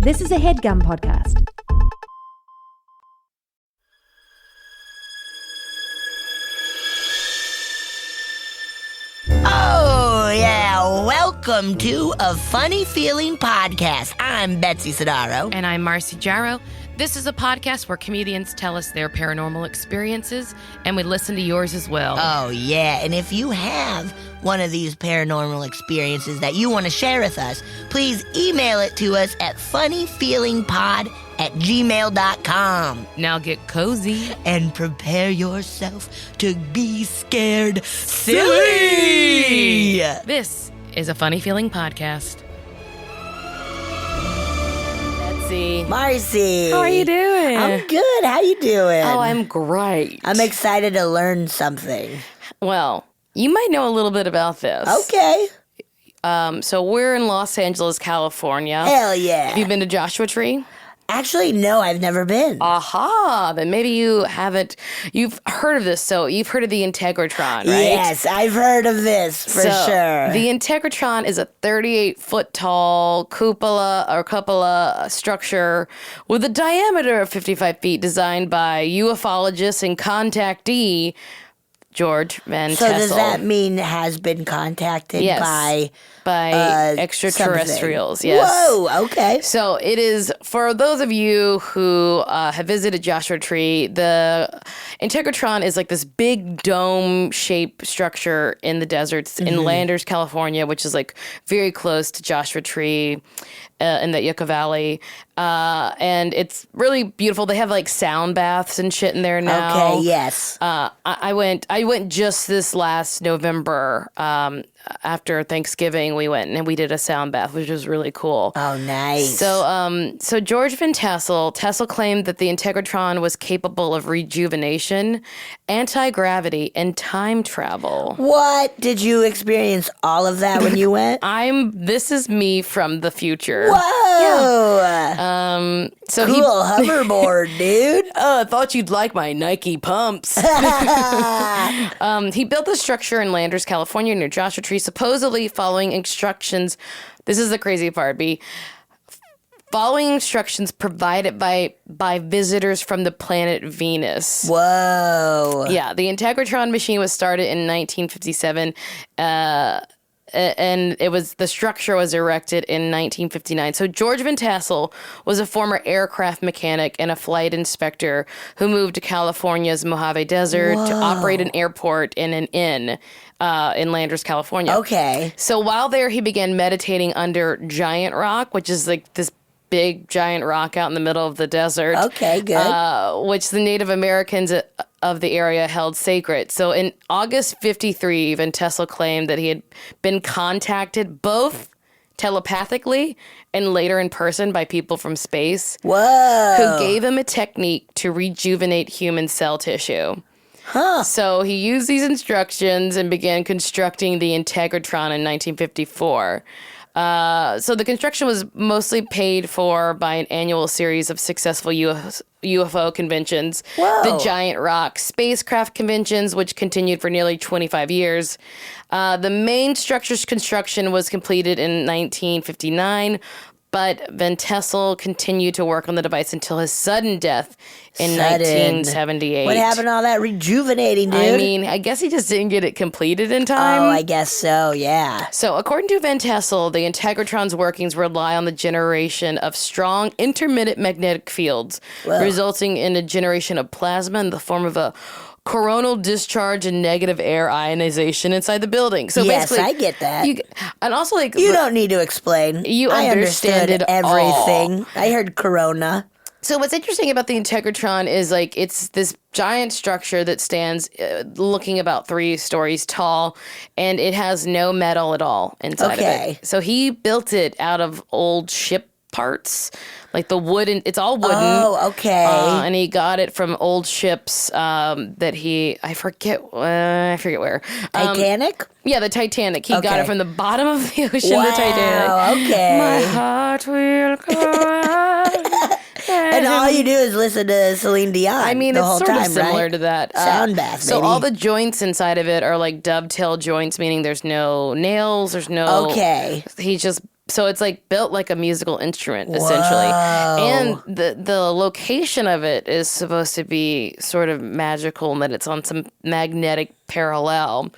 This is a HeadGum podcast. Oh, yeah. Welcome to A Funny Feeling Podcast. I'm Betsy Sidaro. And I'm Marcy Jarrow. This is a podcast where comedians tell us their paranormal experiences, and we listen to yours as well. Oh, yeah. And if you have one of these paranormal experiences that you want to share with us, please email it to us at funnyfeelingpod@gmail.com. Now get cozy. And prepare yourself to be scared silly. This is a Funny Feeling podcast. Betsy. Marcy. How are you doing? I'm good. How you doing? Oh, I'm great. I'm excited to learn something. Well, you might know a little bit about this. Okay. So we're in Los Angeles, California. Hell yeah. Have you been to Joshua Tree? Actually, no, I've never been. Aha! Then maybe you haven't. You've heard of this, so you've heard of the Integratron, right? Yes, I've heard of this for sure. The Integratron is a 38-foot tall cupola structure with a diameter of 55 feet, designed by Ufologist and Contactee George Van So Tassel. does that mean has been contacted by extraterrestrials? Something. Yes. Whoa, okay. So it is, for those of you who have visited Joshua Tree, the Integratron is like this big dome-shaped structure in the deserts in Landers, California, which is like very close to Joshua Tree in the Yucca Valley. And it's really beautiful. They have like sound baths and shit in there now. Okay, yes. I went just this last November. After Thanksgiving, we went and we did a sound bath, which was really cool. Oh, nice. So George Van Tassel claimed that the Integratron was capable of rejuvenation, anti-gravity, and time travel. What? Did you experience all of that when you went? This is me from the future. Whoa! Yeah. Cool hoverboard, dude. I thought you'd like my Nike pumps. He built the structure in Landers, California, near Joshua Tree, supposedly following instructions. This is the crazy part, B. Following instructions provided by visitors from the planet Venus. Whoa. Yeah, the Integratron machine was started in 1957. And the structure was erected in 1959. So George Van Tassel was a former aircraft mechanic and a flight inspector who moved to California's Mojave Desert to operate an airport and an inn in Landers, California. Okay. So while there, he began meditating under Giant Rock, which is like this big giant rock out in the middle of the desert. Okay, good. Which the Native Americans of the area held sacred. So in August 1953, Van Tassel claimed that he had been contacted both telepathically and later in person by people from space. Whoa. Who gave him a technique to rejuvenate human cell tissue. Huh. So he used these instructions and began constructing the Integratron in 1954. So the construction was mostly paid for by an annual series of successful UFO conventions. Whoa. The Giant Rock spacecraft conventions, which continued for nearly 25 years. The main structure's construction was completed in 1959, but Van Tassel continued to work on the device until his sudden death in 1978. What happened to all that rejuvenating, dude? I mean, I guess he just didn't get it completed in time. Oh, I guess so, yeah. So, according to Van Tassel, the Integratron's workings rely on the generation of strong intermittent magnetic fields, resulting in a generation of plasma in the form of a coronal discharge and negative air ionization inside the building. So yes, basically, I get that. And also, like, you don't need to explain. I understand it everything. all. I heard corona. So what's interesting about the Integratron is, like, it's this giant structure that stands looking about 3 stories tall, and it has no metal at all inside of it. So he built it out of old ship parts, like the wooden. It's all wooden. Oh, okay. And he got it from old ships that I forget where. Titanic? Yeah, the Titanic. He got it from the bottom of the ocean. Wow, the Titanic. Okay. My heart will cry. And all you do is listen to Celine Dion. I mean, the it's whole sort time, of similar right? to that. Sound bath, So baby. all the joints inside of it are like dovetail joints, meaning there's no nails, there's no... Okay. He just so it's like built like a musical instrument, essentially. And the location of it is supposed to be sort of magical in that it's on some magnetic parallel.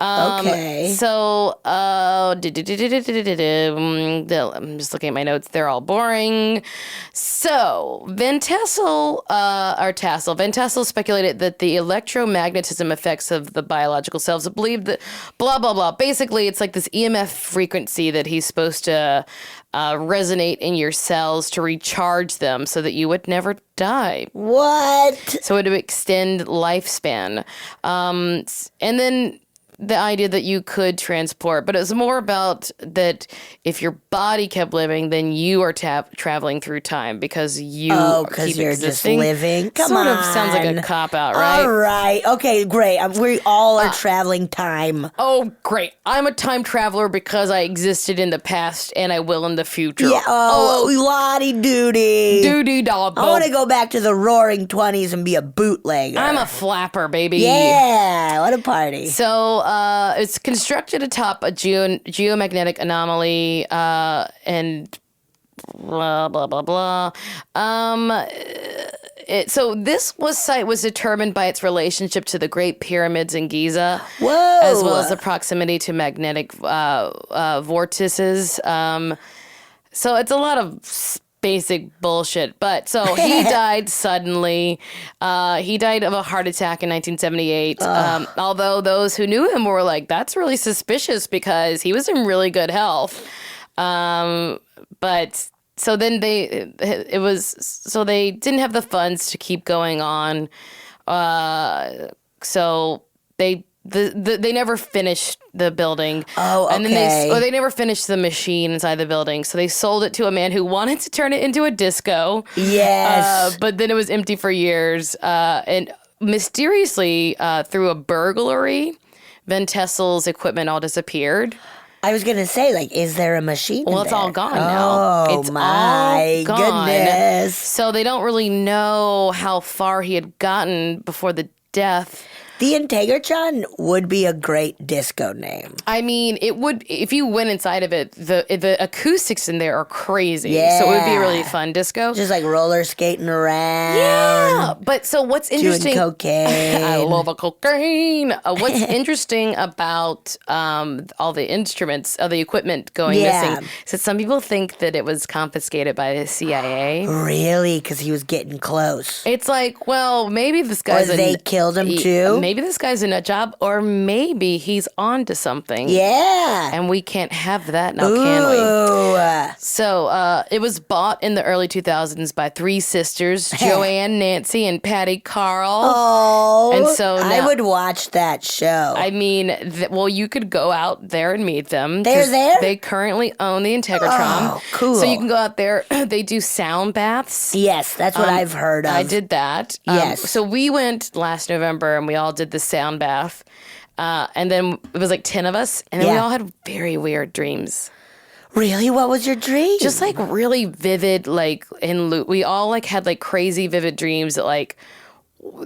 Okay. So, I'm just looking at my notes. They're all boring. So, Van Tassel speculated that the electromagnetism effects of the biological selves believed that blah, blah, blah. Basically, it's like this EMF frequency that he's supposed to resonate in your cells to recharge them so that you would never die. What? So it would extend lifespan. And then the idea that you could transport, but it was more about that if your body kept living, then you are traveling through time because you because keep you're existing. just living. Come on. Sort of sounds like a cop-out, right? All right. Okay, great. We all are traveling time. Oh, great. I'm a time traveler because I existed in the past and I will in the future. Yeah. Lottie doody. Doody dog. I want to go back to the roaring 20s and be a bootlegger. I'm a flapper, baby. Yeah. What a party. So it's constructed atop a geomagnetic anomaly and blah, blah, blah, blah. So this site was determined by its relationship to the Great Pyramids in Giza. Whoa. As well as the proximity to magnetic vortices. So it's a lot of basic bullshit. But so he died suddenly. He died of a heart attack in 1978. Although those who knew him were like, that's really suspicious because he was in really good health. But so then they didn't have the funds to keep going on. So they never finished the building. Oh, okay. And then they never finished the machine inside the building. So they sold it to a man who wanted to turn it into a disco. Yes. But then it was empty for years. And mysteriously, through a burglary, Van Tassel's equipment all disappeared. I was going to say, like, is there a machine in Well, it's there? all gone now. Oh, It's my all gone. goodness. So they don't really know how far he had gotten before the death. The Integratron would be a great disco name. I mean, it would, if you went inside of it, the acoustics in there are crazy. Yeah. So it would be a really fun disco. Just like roller skating around. Yeah. But so what's interesting. Doing cocaine. I love a cocaine. What's interesting about all the instruments, the equipment going missing, is that some people think that it was confiscated by the CIA. Really? Because he was getting close. It's like, well, maybe this guy's Or they killed him too? Maybe this guy's a nut job, or maybe he's on to something. Yeah. And we can't have that now, can we? Ooh. So it was bought in the early 2000s by three sisters, Joanne, Nancy, and Patty Carl. Oh. And so I now, would watch that show. I mean, well, you could go out there and meet them. They're 'cause there? They currently own the Integratron. Oh, cool. So you can go out there. They do sound baths. Yes, that's what I've heard of. I did that. Yes. So we went last November and we all did the sound bath. And then it was like 10 of us. And then we all had very weird dreams. Really? What was your dream? Just like really vivid, like we all like had like crazy vivid dreams that like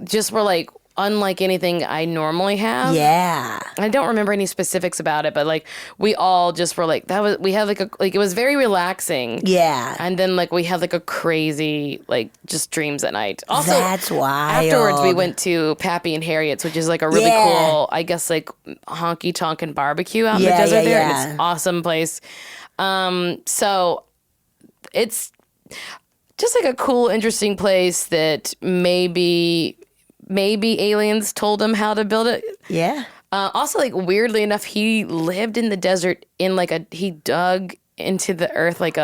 just were like unlike anything I normally have. Yeah. I don't remember any specifics about it, but like we all just were like we had like it was very relaxing. Yeah. And then like we had like a crazy like just dreams at night. Also, that's wild. afterwards we went to Pappy and Harriet's, which is like a really cool, I guess like honky tonk and barbecue out in the desert there. And it's an awesome place. So it's just like a cool, interesting place that maybe aliens told him how to build it. Yeah. Also, like weirdly enough, he lived in the desert in like he dug into the earth like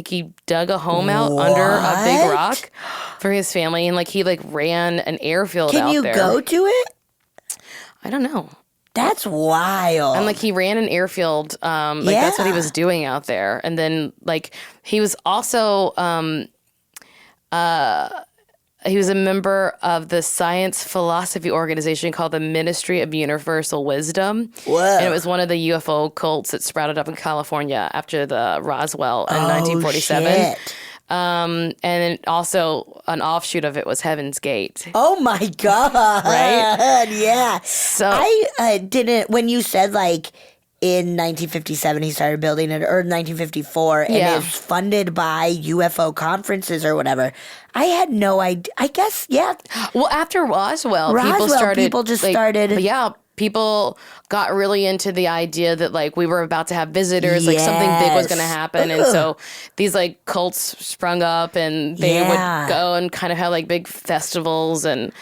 he dug a home out under a big rock for his family, and like he like ran an airfield out there. Can you go to it? I don't know. That's wild. And like he ran an airfield, that's what he was doing out there. And then like he was also he was a member of the science philosophy organization called the Ministry of Universal Wisdom. Whoa. And it was one of the UFO cults that sprouted up in California after the Roswell in 1947. Shit. And also an offshoot of it was Heaven's Gate. Oh my God. Right? Yeah. So I didn't, when you said like, in 1957 he started building it, or 1954, and Yeah. it was funded by UFO conferences or whatever. I had no idea. I guess, yeah. Well, after Roswell, People just started. Yeah, people got really into the idea that like we were about to have visitors, like something big was going to happen, and so these like cults sprung up, and they would go and kind of have like big festivals. And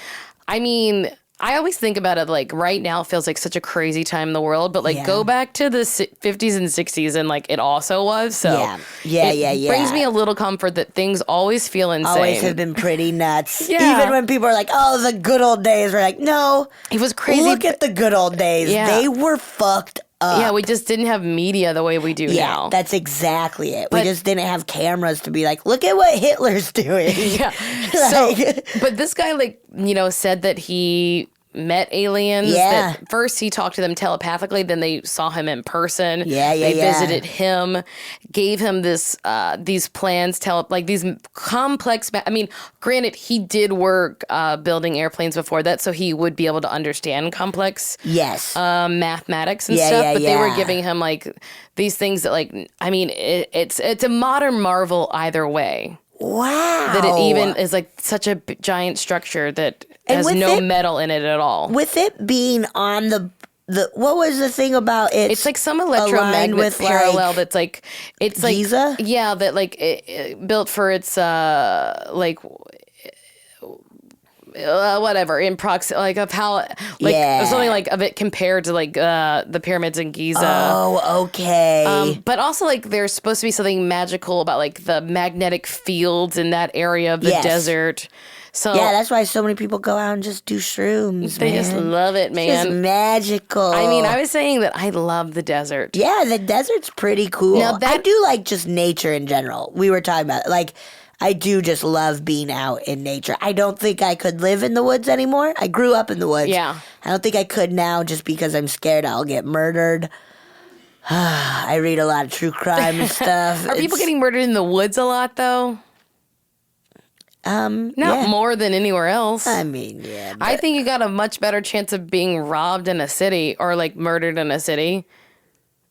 I mean, I always think about it like right now it feels like such a crazy time in the world, but like go back to the 50s and 60s and like it also was. So it brings me a little comfort that things always feel insane. Always have been pretty nuts. Yeah. Even when people are like, oh, the good old days. We're like, no. It was crazy. Look at the good old days. Yeah. They were fucked up. Yeah, we just didn't have media the way we do now. That's exactly it. We just didn't have cameras to be like, look at what Hitler's doing. Yeah. But this guy, like, you know, said that he met aliens. Yeah. That first he talked to them telepathically, then they saw him in person. They visited him, gave him this these plans, these complex. I mean, granted, he did work building airplanes before that, so he would be able to understand complex mathematics and stuff. But they were giving him like these things that, like, I mean, it's a modern marvel either way. Wow. That it even is like such a giant structure that has no metal in it at all. With it being on the what was the thing about it? It's like some electromagnet with parallel like that's like, it's like, Giza? Yeah, that like it built for its whatever in like of how like something like of it compared to like the pyramids in Giza. Oh, okay. But also like there's supposed to be something magical about like the magnetic fields in that area of the desert. So yeah, that's why so many people go out and just do shrooms. They just love it, man. It's magical. I mean, I was saying that I love the desert. Yeah, the desert's pretty cool. Now I do like just nature in general. We were talking about like, I do just love being out in nature. I don't think I could live in the woods anymore. I grew up in the woods. Yeah. I don't think I could now just because I'm scared I'll get murdered. I read a lot of true crime and stuff. Are people getting murdered in the woods a lot, though? Not more than anywhere else. I mean, yeah. I think you got a much better chance of being robbed in a city or like murdered in a city.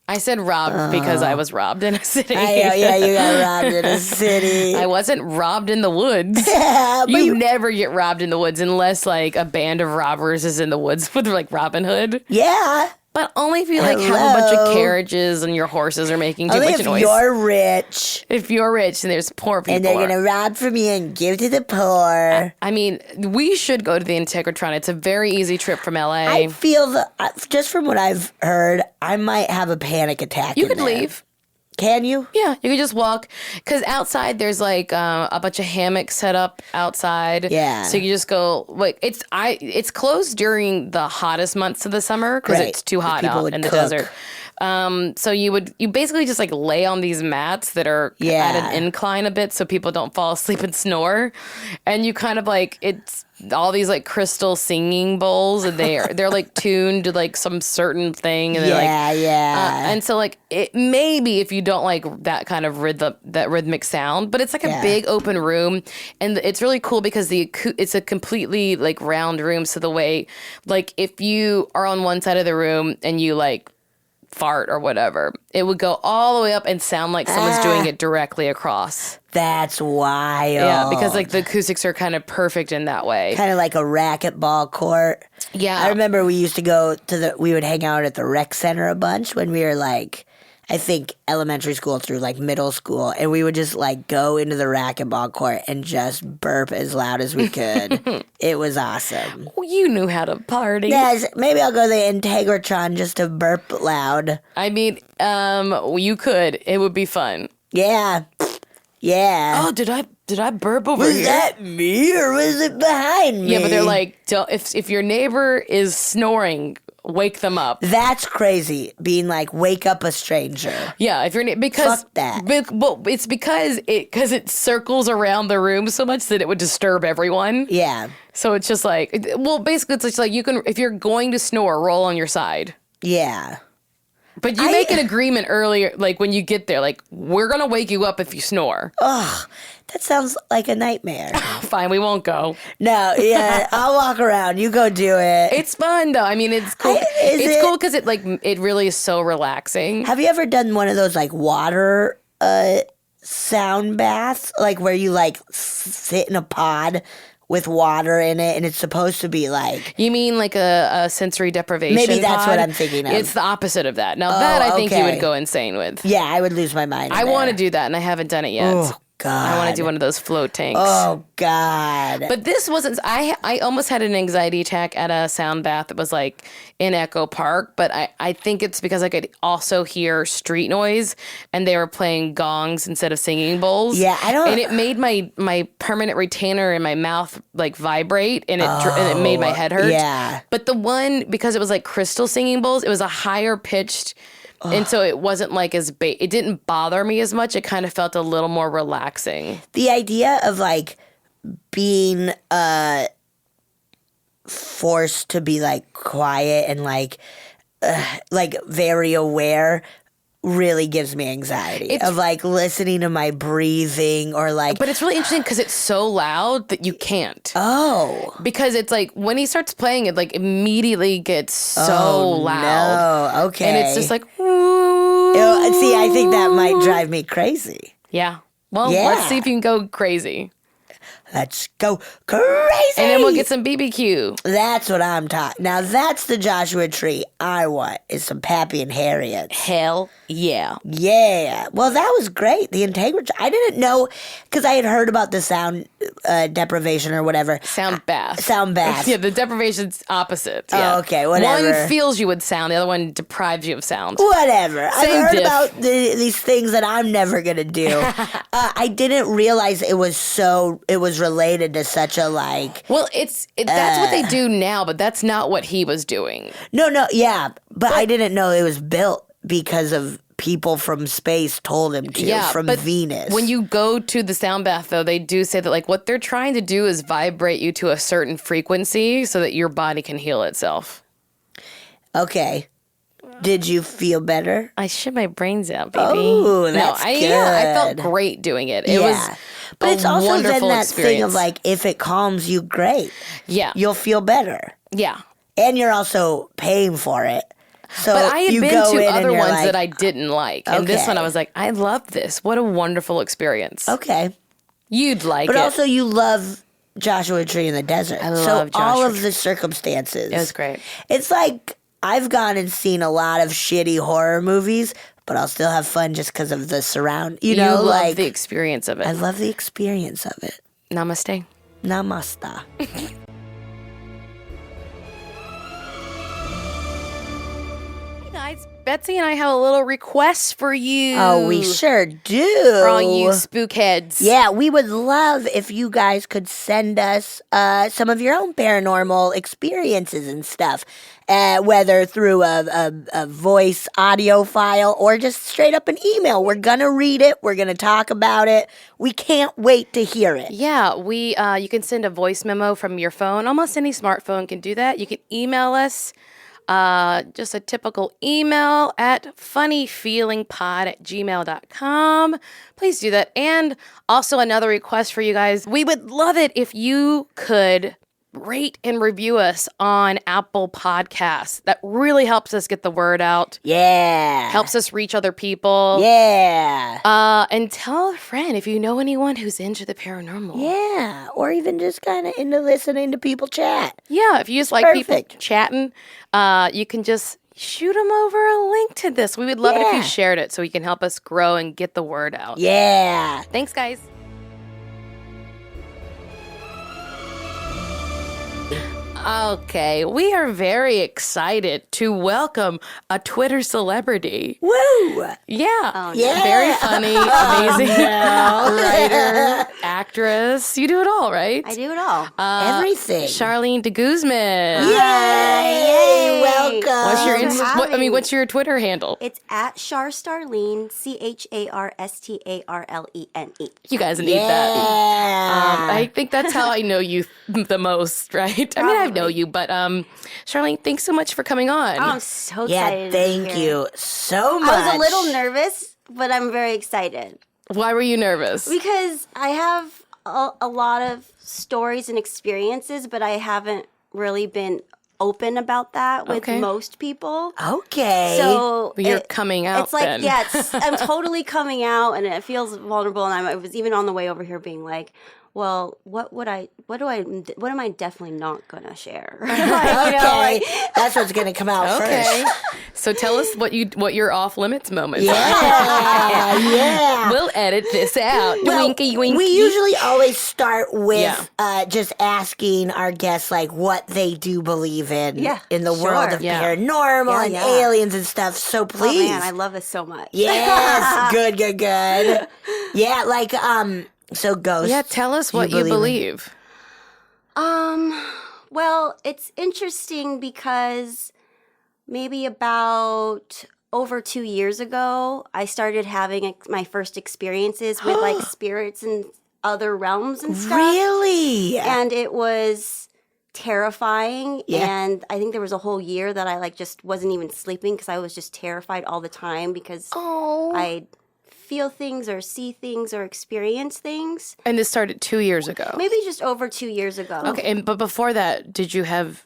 I said robbed because I was robbed in a city. Yeah, you got robbed in a city. I wasn't robbed in the woods. Yeah, but you never get robbed in the woods unless like a band of robbers is in the woods with like Robin Hood. Yeah. But only if you like have a bunch of carriages and your horses are making too much noise. If you're rich. If you're rich and there's poor people. And they're going to rob from you and give to the poor. I mean, we should go to the Integratron. It's a very easy trip from LA. I feel just from what I've heard, I might have a panic attack. You could leave. Can you? Yeah, you could just walk. Because outside there's like a bunch of hammocks set up outside. Yeah. So you just go. Like it's closed during the hottest months of the summer because it's too hot out in the desert. So you basically just like lay on these mats that are at an incline a bit so people don't fall asleep and snore, and you kind of like it's all these like crystal singing bowls and they're like tuned to like some certain thing and and so like it maybe if you don't like that kind of rhythmic sound, but it's like a big open room and it's really cool because it's a completely like round room, so the way like if you are on one side of the room and you like fart or whatever, it would go all the way up and sound like someone's doing it directly across. That's wild. Yeah, because like the acoustics are kind of perfect in that way. Kind of like a racquetball court. Yeah. I remember we used to go we would hang out at the rec center a bunch when we were like, I think elementary school through like middle school, and we would just like go into the racquetball court and just burp as loud as we could. It was awesome. Well, you knew how to party. Yes, maybe I'll go to the Integratron just to burp loud. I mean, you could. It would be fun. Yeah. Yeah. Oh, did I burp over was here? Was that me or was it behind me? Yeah, but they're like, if your neighbor is snoring, wake them up. That's crazy. Being like, wake up a stranger. Yeah, if you're because fuck that. Well, it's because it circles around the room so much that it would disturb everyone. Yeah. So it's just like, well, basically it's just like you can, if you're going to snore, roll on your side. Yeah. But you make an agreement earlier, like when you get there, like, we're going to wake you up if you snore. Ugh, that sounds like a nightmare. Fine, we won't go. No, yeah, I'll walk around. You go do it. It's fun, though. I mean, it's cool. It's cool because it really is so relaxing. Have you ever done one of those, like, water sound baths? Like, where you, like, sit in a pod with water in it, and it's supposed to be like... You mean like a sensory deprivation Maybe that's pod? what I'm thinking of. It's the opposite of that. Now, that I think you okay. would go insane with. Yeah, I would lose my mind. I want to do that, and I haven't done it yet. Oh, God. I want to do one of those float tanks. Oh, God. But this wasn't... I almost had an anxiety attack at a sound bath that was like in Echo Park, but I think it's because I could also hear street noise, and they were playing gongs instead of singing bowls. Yeah, I don't... And it made my permanent retainer in my mouth like vibrate, and it made my head hurt. Yeah. But the one, because it was like crystal singing bowls, it was a higher pitched... And so it wasn't like it didn't bother me as much. It kind of felt a little more relaxing. The idea of like being forced to be like quiet and like very aware really gives me anxiety of like listening to my breathing or like. But it's really interesting because it's so loud that you can't. Oh. Because it's like when he starts playing it, like immediately gets so loud. No, okay. And it's just like, woo. See, I think that might drive me crazy. Yeah. Well, let's see if you can go crazy. Let's go crazy. And then we'll get some BBQ. That's what I'm talking. Now that's the Joshua Tree I want, is some Pappy and Harriet's. Hell yeah. Yeah. Well, that was great. The Integratron. I didn't know, because I had heard about the sound deprivation or whatever. Sound bath. Sound bath. Yeah, the deprivation's opposite. Oh, Yeah. okay, whatever. One fills you with sound, the other one deprives you of sound. Whatever. I've heard diff. about these things that I'm never going to do. I didn't realize it was related to such a like... Well, that's what they do now, but that's not what he was doing. No, yeah. But I didn't know it was built because of people from space told him to, from Venus. When you go to the sound bath, though, they do say that like what they're trying to do is vibrate you to a certain frequency so that your body can heal itself. Okay. Did you feel better? I shit my brains out, baby. Oh, that's good. Yeah, I felt great doing it. It was but it's also then that experience. thing of like, if it calms you, great. Yeah. You'll feel better. Yeah. And you're also paying for it. So but I had you been go to in other and you're ones like, that I didn't like. And this one I was like, I love this. What a wonderful experience. Okay. You'd like but it. But also you love Joshua Tree in the desert. I love Joshua all of Tree. the circumstances. It was great. It's like I've gone and seen a lot of shitty horror movies, but I'll still have fun just because of the surround. You know, love like the experience of it. I love the experience of it. Namaste. Namaste. Guys, Betsy and I have a little request for you. Oh, we sure do. For all you spookheads. Yeah, we would love if you guys could send us some of your own paranormal experiences and stuff, whether through a voice audio file or just straight up an email. We're going to read it. We're going to talk about it. We can't wait to hear it. Yeah, you can send a voice memo from your phone. Almost any smartphone can do that. You can email us. Just a typical email at funnyfeelingpod@gmail.com. Please do that. And also another request for you guys. We would love it if you could rate and review us on Apple Podcasts. That really helps us get the word out. Yeah. Helps us reach other people. Yeah. And tell a friend if you know anyone who's into the paranormal. Yeah. Or even just kind of into listening to people chat. Yeah. If you just like people chatting, you can just shoot them over a link to this. We would love it if you shared it so you can help us grow and get the word out. Yeah. Thanks, guys. Okay, we are very excited to welcome a Twitter celebrity. Woo! Yeah. Yeah. Very funny, amazing writer, actor. actress. You do it all, right? I do it all. Everything. Charlene deGuzman. Yay! Welcome. What's your Thanks for having what's your Twitter handle? It's at Charlene, CharStarlene. You guys need that. I think that's how I know you the most, right? I mean, I know you, but Charlene, thanks so much for coming on. Oh, I'm so Yeah, excited. to be thank here. you so much. I was a little nervous, but I'm very excited Why were you nervous? because I have a lot of stories and experiences, but I haven't really been open about that with Okay. most people. Okay. So But you're coming out It's like, then. yeah, I'm totally coming out, and it feels vulnerable. And I was even on the way over here being like, well, what am I definitely not gonna share? Okay. That's what's going to come out Okay. first. So tell us what your off limits moments are. Yeah. We'll edit this out. Well, Winky, winky. we usually always start with Yeah. just asking our guests like what they do believe in in the world sure. of Yeah. paranormal and Yeah. aliens and stuff. So Oh please. man, I love this so much. Yes. Good. Yeah, like so ghosts. Yeah, tell us what you believe. Well, it's interesting because maybe about over 2 years ago, I started having my first experiences with like spirits and other realms and stuff. Really? And it was terrifying. Yeah. And I think there was a whole year that I like just wasn't even sleeping because I was just terrified all the time because I feel things or see things or experience things. And this started 2 years ago. Maybe just over 2 years ago. Okay, but before that,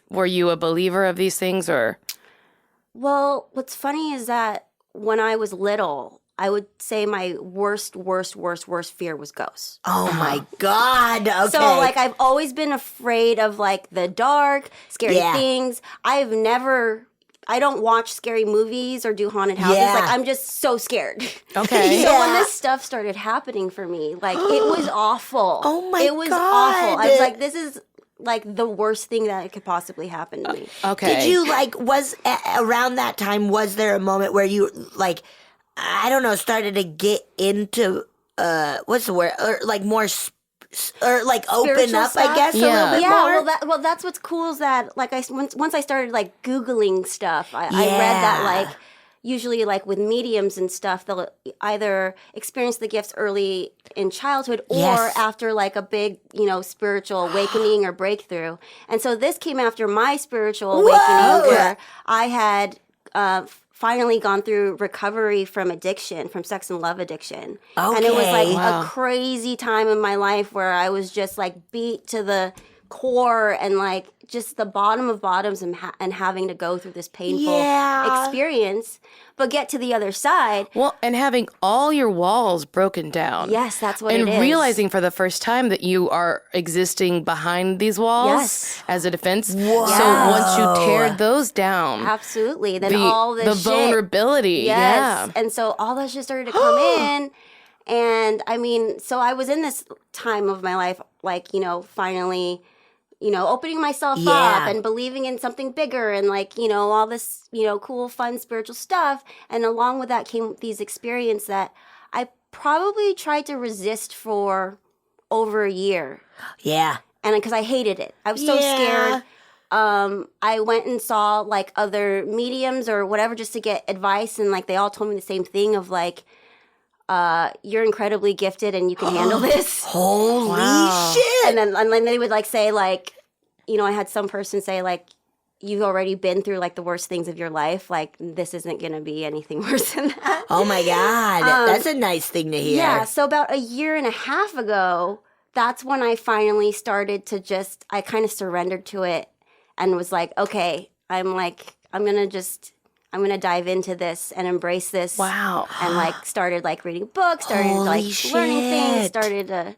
were you a believer of these things or? Well, what's funny is that when I was little, I would say my worst fear was ghosts. Oh my God. Okay. So, like, I've always been afraid of, like, the dark, scary things. I don't watch scary movies or do haunted houses. Yeah. Like, I'm just so scared. Okay. So when this stuff started happening for me, like, it was awful. Oh my It was God. awful. I was like, this is, like, the worst thing that could possibly happen to me. Okay. Did you around that time, was there a moment where you like, I don't know, started to get into, what's the word? Or like more, or like open Spiritual up, stuff? I guess, a Yeah. little bit Yeah, more? well, that's what's cool is that, like, once I started, like, Googling stuff, I read Yeah. that, like, usually, like, with mediums and stuff, they'll either experience the gifts early in childhood or Yes. after, like, a big, spiritual awakening or breakthrough. And so this came after my spiritual awakening where I had finally gone through recovery from addiction, from sex and love addiction. And it was like Okay. Wow. a crazy time in my life where I was just like beat to the core and like just the bottom of bottoms and having to go through this painful experience, but get to the other side. Well, and having all your walls broken down. Yes, that's what And it is. realizing for the first time that you are existing behind these walls Yes. as a defense. Whoa. So once you tear those down, Absolutely. Then the, all this the shit. vulnerability. Yes. Yeah. And so all that shit started to come in. And I mean, so I was in this time of my life, like, finally, opening myself up and believing in something bigger and like, all this, cool, fun, spiritual stuff. And along with that came these experiences that I probably tried to resist for over a year. Yeah. And because I hated it. I was so scared. I went and saw like other mediums or whatever just to get advice. And like, they all told me the same thing of like, you're incredibly gifted and you can handle this. Holy shit. And then they would like say like, I had some person say like, you've already been through like the worst things of your life. Like this isn't going to be anything worse than that. Oh my God. That's a nice thing to hear. Yeah. So about a year and a half ago, that's when I finally started to I kind of surrendered to it and was like, okay, I'm going to dive into this and embrace this. Wow. And like started like reading books, started Holy like learning things, shit. started to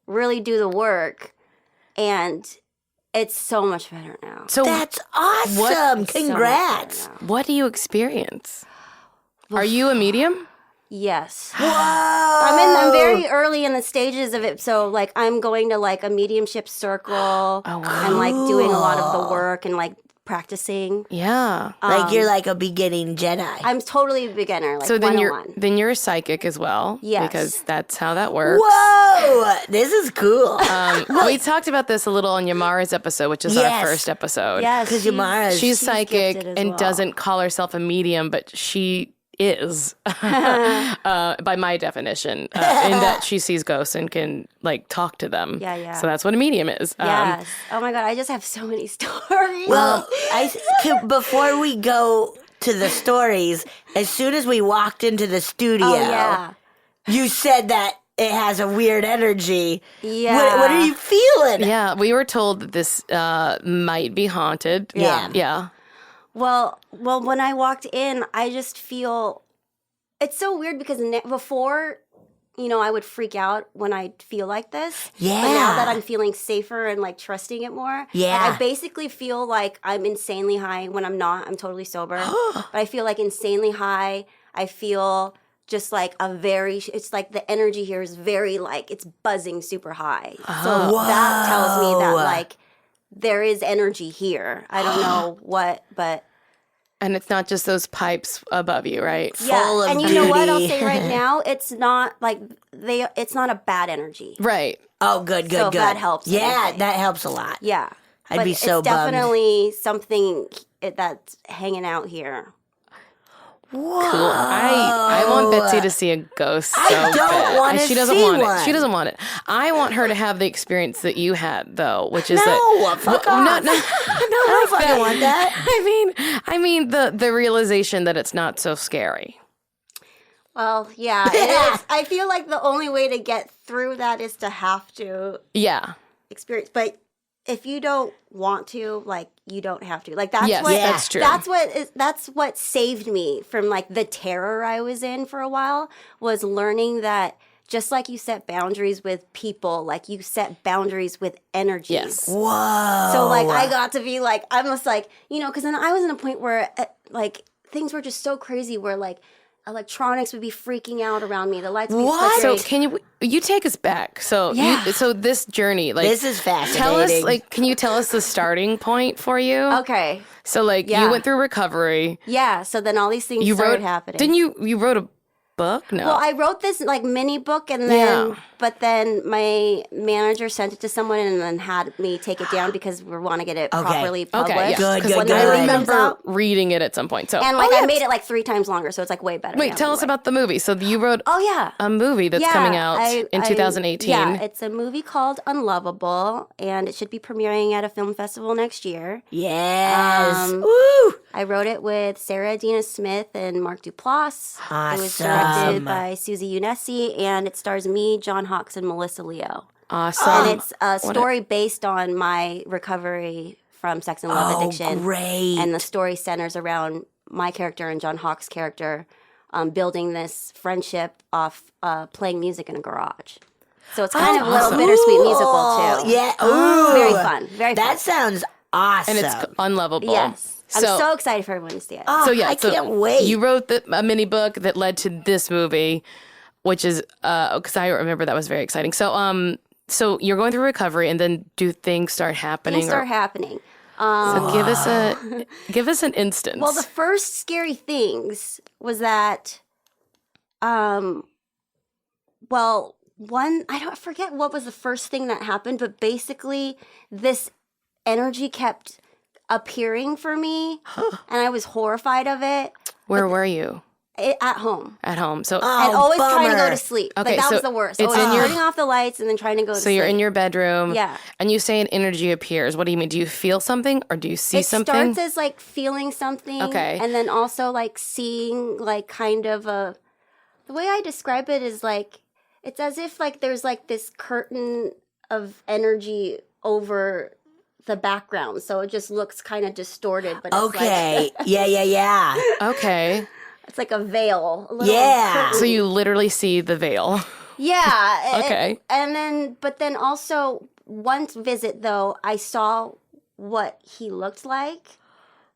really do the work. And it's so much better now. So That's awesome. So Congrats. much better now. what do you experience? Are you a medium? Yes. Whoa. I'm very early in the stages of it. So like I'm going to like a mediumship circle and like doing a lot of the work and like practicing. Yeah. Like you're like a beginning Jedi. I'm totally a beginner, like So then 101. you're a psychic as well. Yes. Because that's how that works. Whoa, this is cool. We talked about this a little on Yamara's episode, which is our first episode. Yes, because Yamara's She's psychic gifted as and well. doesn't call herself a medium, but she is, by my definition, in that she sees ghosts and can like talk to them. Yeah. So that's what a medium is. Yes. Oh my God, I just have so many stories. Well, before we go to the stories, as soon as we walked into the studio, you said that it has a weird energy. Yeah. What are you feeling? Yeah, we were told that this might be haunted. Yeah. Well, when I walked in, I just feel it's so weird because before, I would freak out when I feel like this. Yeah. But now that I'm feeling safer and like trusting it more, Yeah. I basically feel like I'm insanely high when I'm not. I'm totally sober, but I feel like insanely high. I feel just like it's like the energy here is very like it's buzzing super high. So that tells me that like there is energy here. I don't know what, but. And it's not just those pipes above you, right? Full of and you know what I'll beauty. say right now? It's not like it's not a bad energy. Right. Oh, good. So if that helps Yeah, anything. that helps a lot. Yeah. I'd but be so it's bummed. definitely something that's hanging out here. Whoa. Cool. I want Betsy to see a ghost. So I don't bad. wanna She doesn't see want one. it. She doesn't want it. I want her to have the experience that you had, though, which is fuck off. No, I don't fucking want that. I mean the realization that it's not so scary. Well, yeah, it is. I feel like the only way to get through that is to have to Yeah. experience. But if you don't want to, like, you don't have to. Like, that's Yes, what that's true. That's what saved me from like the terror I was in for a while, was learning that just like you set boundaries with people, like you set boundaries with energies. Yes. Whoa. So like I got to be like, I was like, because then I was in a point where like things were just so crazy where like electronics would be freaking out around me. The lights would be So flickering. can you take us back? So so this journey, like This is fascinating. tell us, like, can you tell us the starting point for you? Okay. So like you went through recovery. Yeah. So then all these things You started wrote happening. Didn't you wrote a book? No. Well, I wrote this like mini book, and then Yeah. but then my manager sent it to someone and then had me take it down because we want to get it properly published. Okay, yeah. Good, 'Cause good, when good. I Comes remember out. reading it at some point. So And like I made it like 3 times longer, so it's like way better. Wait, now tell us anyway. about the movie. So you wrote Oh yeah. a movie that's coming out in 2018. Yeah, it's a movie called Unlovable, and it should be premiering at a film festival next year. Yes. Um, Woo. I wrote it with Sarah Dina Smith and Mark Duplass. It was Awesome. directed by Susie Unessi, and it stars me, John Hawkes, and Melissa Leo. Awesome. And it's a story based on my recovery from sex and love addiction. Great. And the story centers around my character and John Hawkes' character building this friendship off playing music in a garage. So it's kind of a little bittersweet musical, too. Yeah. Ooh. Very fun. Very fun. That sounds awesome. and it's unlovable. Yes. I'm so excited for everyone to see it. So yeah, I can't wait. You wrote a mini book that led to this movie, which is because I remember that was very exciting. So so you're going through recovery, and then do things start happening? Things start happening. So give us an instance. Well, the first scary things was that, I don't forget what was the first thing that happened, but basically this energy kept appearing for me, and I was horrified of it. Where were you? At home. At home. So And always trying to go bummer. to sleep. Okay, Like, that so was the worst. it's Always in your- turning off the lights and then trying to go to so sleep. you're in your bedroom. Yeah. And you say an energy appears. What do you mean? Do you feel something or do you see It something? starts as like feeling something. Okay. And then also like seeing like kind of the way I describe it is like, it's as if like there's like this curtain of energy over the background. So it just looks kind of distorted, but it's Okay. like, Yeah. Okay. it's like a veil. A little Yeah. curtain. So you literally see the veil. Yeah. Okay. But then also one visit though, I saw what he looked like.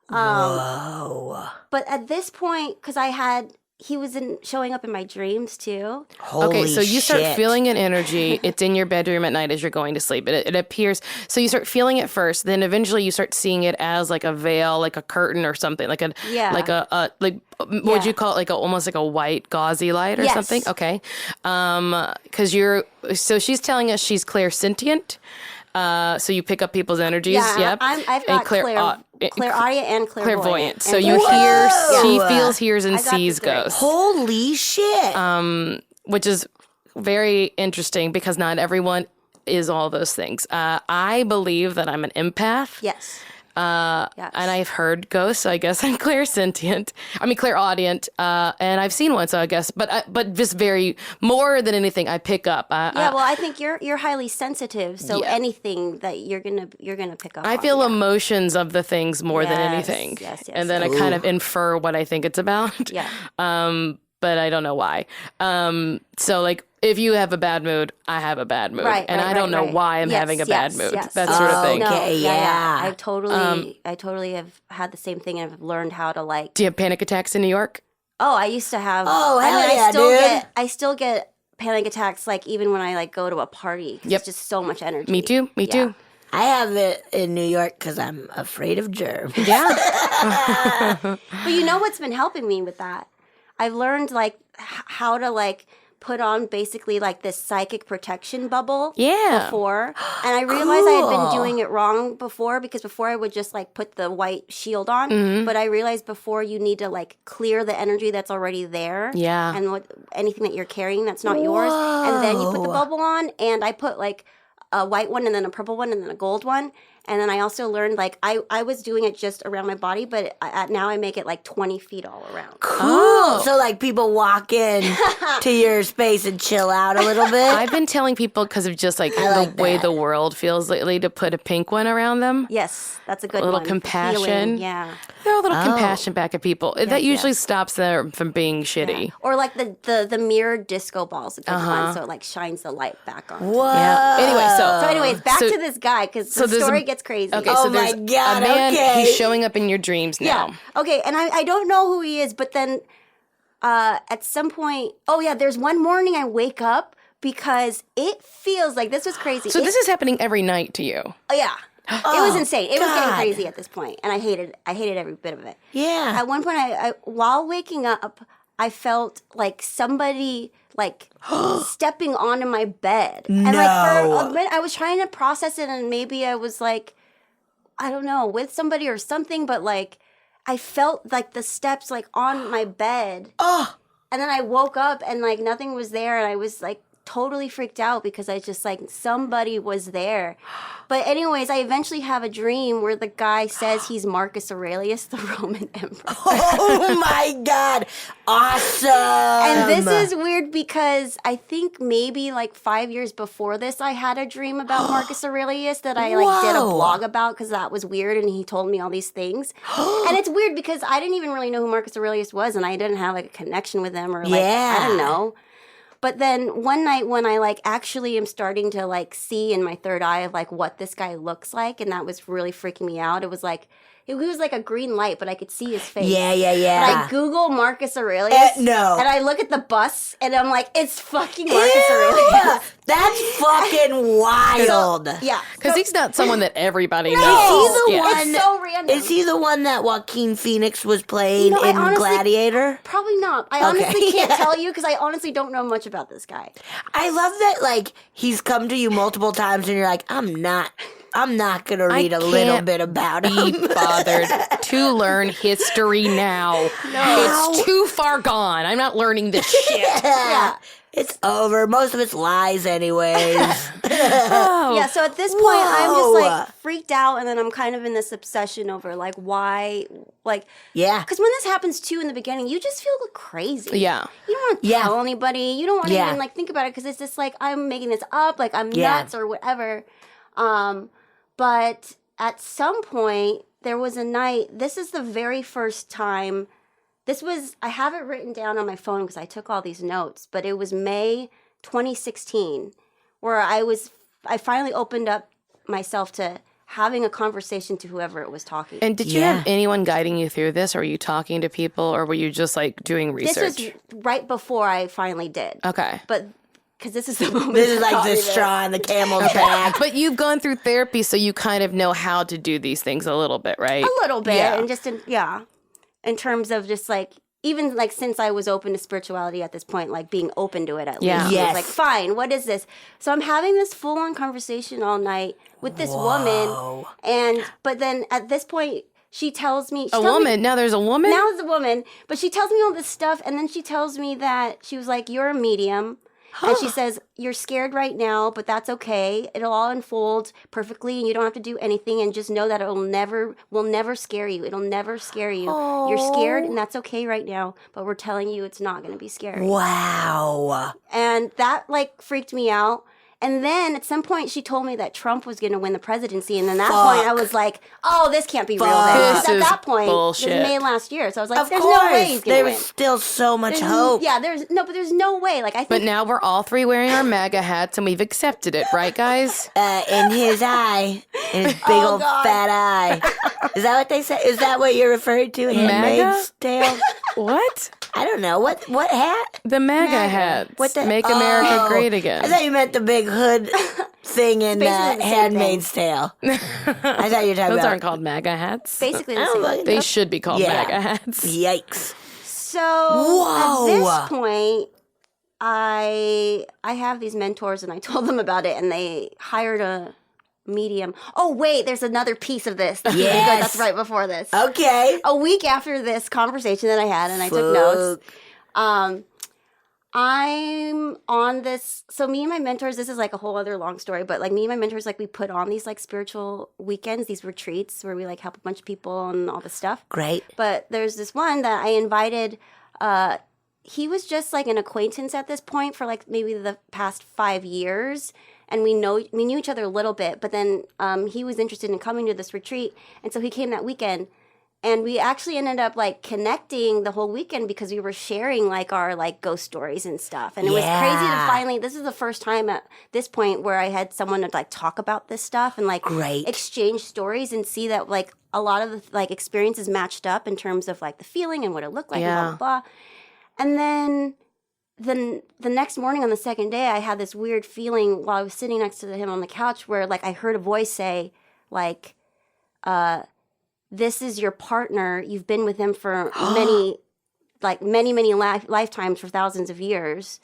Whoa. But at this point, because I had he was showing up in my dreams too. Holy Okay, so you start shit. feeling an energy. It's in your bedroom at night as you're going to sleep. It appears. So you start feeling it first, then eventually you start seeing it as like a veil, like a curtain or something, like a would you call it like almost like a white gauzy light or something? Okay, because so she's telling us she's clairsentient. So you pick up people's energies. Yeah, Yep. I've got clairaudient and clairvoyant. So And you clairvoyant. she feels, hears, and I got the sees three. ghosts. Holy shit. Which is very interesting because not everyone is all those things. I believe that I'm an empath. Yes. And I've heard ghosts, so I guess I'm clairsentient. I mean, clairaudient, and I've seen one, so I guess. But just very more than anything, I pick up. Well, I think you're highly sensitive, so anything that you're gonna pick up. I feel emotions of the things more than Yes, anything, yes, and then I kind of infer what I think it's about. Yeah. But I don't know why. So like, if you have a bad mood, I have a bad mood, Right, and I don't know why I'm having a bad mood. That sort of thing. Okay, yeah. I totally have had the same thing, and I've learned how to like. Do you have panic attacks in New York? Oh, I used to have. Oh, hell I still get panic attacks, like even when I like go to a party. 'Cause it's just so much energy. Me too. Me too. I have it in New York because I'm afraid of germs. Yeah. But you know what's been helping me with that? I've learned like how to like put on basically like this psychic protection bubble before. And I realized I had been doing it wrong before, because before I would just like put the white shield on. But I realized before you need to like clear the energy that's already there. Yeah. And anything that you're carrying that's not yours. And then you put the bubble on, and I put like a white one and then a purple one and then a gold one. And then I also learned, like, I was doing it just around my body, but now I make it like 20 feet all around. Cool. So, like, people walk in to your space and chill out a little bit. I've been telling people, because of just like the way the world feels lately, to put a pink one around them. Yes, that's a good A little one. compassion. Healing, yeah. Throw a little compassion back at people. That usually stops them from being shitty. Yeah. Or like the mirrored disco ball's a good one, so it like shines the light back on. Whoa. Yeah. Anyways, back to this guy, because the story gets crazy. Okay, Oh so there's my God, a man, okay. he's showing up in your dreams now. Yeah. Okay, and I don't know who he is, but then at some point, there's one morning I wake up because it feels like, this was crazy. So this is happening every night to you. Oh, yeah. It was insane. It was getting God. crazy at this point, and I hated every bit of it. Yeah. At one point, I while waking up, I felt like somebody like stepping onto my bed. And like for a minute, I was trying to process it, and maybe I was like, I don't know, with somebody or something, but like I felt like the steps like on my bed. Oh. And then I woke up and like nothing was there, and I was like totally freaked out because I just like somebody was there. But anyways, I eventually have a dream where the guy says he's Marcus Aurelius, the Roman emperor. Oh my God. Awesome. And this is weird because I think maybe like 5 years before this, I had a dream about Marcus Aurelius that I like did a blog about, because that was weird, and he told me all these things. And it's weird because I didn't even really know who Marcus Aurelius was, and I didn't have like a connection with him, or like, I don't know. But then one night when I like actually am starting to like see in my third eye of like what this guy looks like, and that was really freaking me out. It was like, he was like a green light, but I could see his face. Yeah. And I Google Marcus Aurelius. No. And I look at the bus, and I'm like, it's fucking Marcus Aurelius. That's fucking wild. Yeah. Because he's not someone that everybody knows. Is he the one? It's so random. Is he the one that Joaquin Phoenix was playing in Gladiator? Probably not. I honestly can't tell you, because I honestly don't know much about this guy. I love that, like, he's come to you multiple times, and you're like, I'm not gonna read a little bit about him. Be bothered to learn history now. It's too far gone. I'm not learning this shit. Yeah. It's over. Most of it's lies anyways. Yeah, so at this point, I'm just like freaked out, and then I'm kind of in this obsession over like why, like, Yeah. because when this happens too in the beginning, you just feel crazy. Yeah. You don't want to tell anybody. You don't want to even like think about it, because it's just like, I'm making this up, like I'm nuts or whatever. But at some point, there was a night. This is the very first time. I have it written down on my phone because I took all these notes, but it was May 2016 where I finally opened up myself to having a conversation to whoever it was talking. And did you have anyone guiding you through this? Or were you talking to people, or were you just like doing research? This was right before I finally did. Okay. But because this is the moment. This is like the straw on the camel's back. But you've gone through therapy, so you kind of know how to do these things a little bit, right? A little bit. Yeah. And just in terms of just like, even like since I was open to spirituality at this point, like being open to it at least. Yes. I was like, fine, what is this? So I'm having this full on conversation all night with this woman. But then at this point, she tells me... Now there's a woman? Now it's a woman. But she tells me all this stuff. And then she tells me that she was like, you're a medium. And she says, you're scared right now, but that's okay. It'll all unfold perfectly, and you don't have to do anything. And just know that will never scare you. It'll never scare you. Oh. You're scared, and that's okay right now. But we're telling you it's not going to be scary. Wow. And that, like, freaked me out. And then at some point, she told me that Trump was going to win the presidency. And then at that point, I was like, oh, this can't be real. Because at that point, bullshit. it was May last year. So I was like, Of there's course. no way he's going to win. There was still so much hope. Yeah, but there's no way. Like, I think. But now we're all three wearing our MAGA hats, and we've accepted it, right, guys? In his eye. In his big old fat eye. Is that what they say? Is that what you're referring to? Handmaid's Tale? What? I don't know. What hat? The MAGA hats. What the- Make America great I again. thought you meant the big hood thing in basically the same Handmaid's Tale. I thought you were talking Those about... aren't called MAGA hats. Basically the I same don't thing. know. They should be called MAGA hats. Yikes. So Whoa. at this point, I have these mentors, and I told them about it, and they hired a medium. Oh wait, there's another piece of this. Yes. That's right before this. Okay. A week after this conversation that I had, and I took notes. I'm on this. So me and my mentors, this is like a whole other long story, but like me and my mentors, like we put on these like spiritual weekends, these retreats where we like help a bunch of people and all this stuff. Great. But there's this one that I invited. He was just like an acquaintance at this point for like maybe the past 5 years. And we knew each other a little bit, but then he was interested in coming to this retreat. And so he came that weekend. And we actually ended up like connecting the whole weekend because we were sharing like our like ghost stories and stuff. And it was crazy to finally, this is the first time at this point where I had someone to like talk about this stuff and like exchange stories and see that like a lot of the like experiences matched up in terms of like the feeling and what it looked like and blah, blah, blah. And then the next morning on the second day, I had this weird feeling while I was sitting next to him on the couch where like I heard a voice say like, this is your partner. You've been with him for many lifetimes for thousands of years.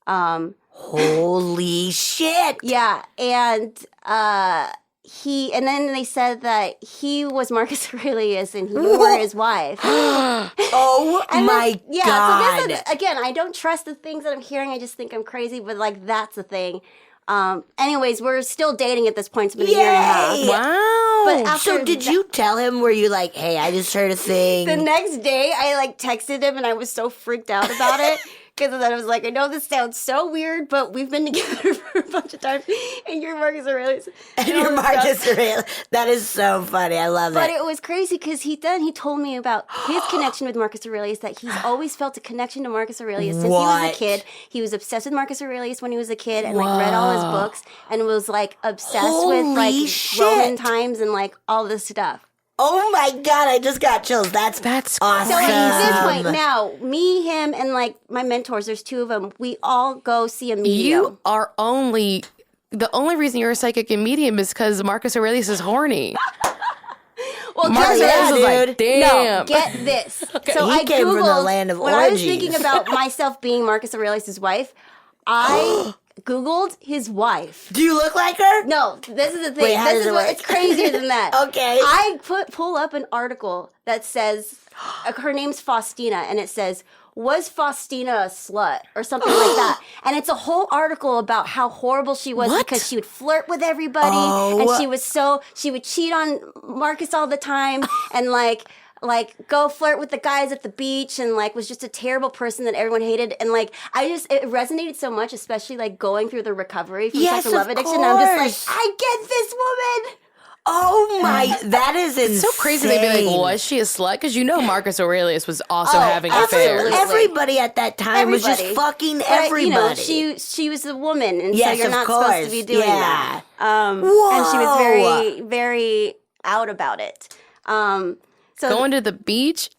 Holy shit. Yeah. And then they said that he was Marcus Aurelius and you were his wife. Oh my God. So this is, again, I don't trust the things that I'm hearing. I just think I'm crazy, but like that's the thing. Anyways, we're still dating at this point. It's been a year and a half. Wow. But after So did you tell him, were you like, hey, I just heard a thing? the next day, I like texted him and I was so freaked out about it. Because then I was like, I know this sounds so weird, but we've been together for a bunch of times. And you're Marcus Aurelius. And you're Marcus Aurelius. That is so funny. I love But it. it was crazy because he told me about his connection with Marcus Aurelius, that he's always felt a connection to Marcus Aurelius since he was a kid. He was obsessed with Marcus Aurelius when he was a kid and like read all his books and was like obsessed with like Roman times and like all this stuff. Oh my God, I just got chills. That's awesome. So at this point now, me, him, and like my mentors, there's two of them, we all go see a medium. You are the only reason you're a psychic and medium is because Marcus Aurelius is horny. Well, Marcus Aurelius is like, damn. No, get this. So He I came Googled, from the land of when I was orgies. thinking about myself being Marcus Aurelius' wife, I Googled his wife. Do you look like her? No, this is the thing. Wait, how does it work? It's crazier than that. Okay. I pull up an article that says, her name's Faustina, and it says, was Faustina a slut? Or something like that. And it's a whole article about how horrible she was because she would flirt with everybody. And she would cheat on Marcus all the time. And like go flirt with the guys at the beach and like was just a terrible person that everyone hated. And like it resonated so much, especially like going through the recovery from sexual love addiction. I'm just like, I get this woman. Oh my, that is insane. It's so crazy. They'd be like, was she a slut? Because Marcus Aurelius was also having affairs. Everybody at that time was just fucking everybody. She was a woman, and yes, so you're not supposed to be doing that. Whoa. And she was very, very out about it. So going to the beach?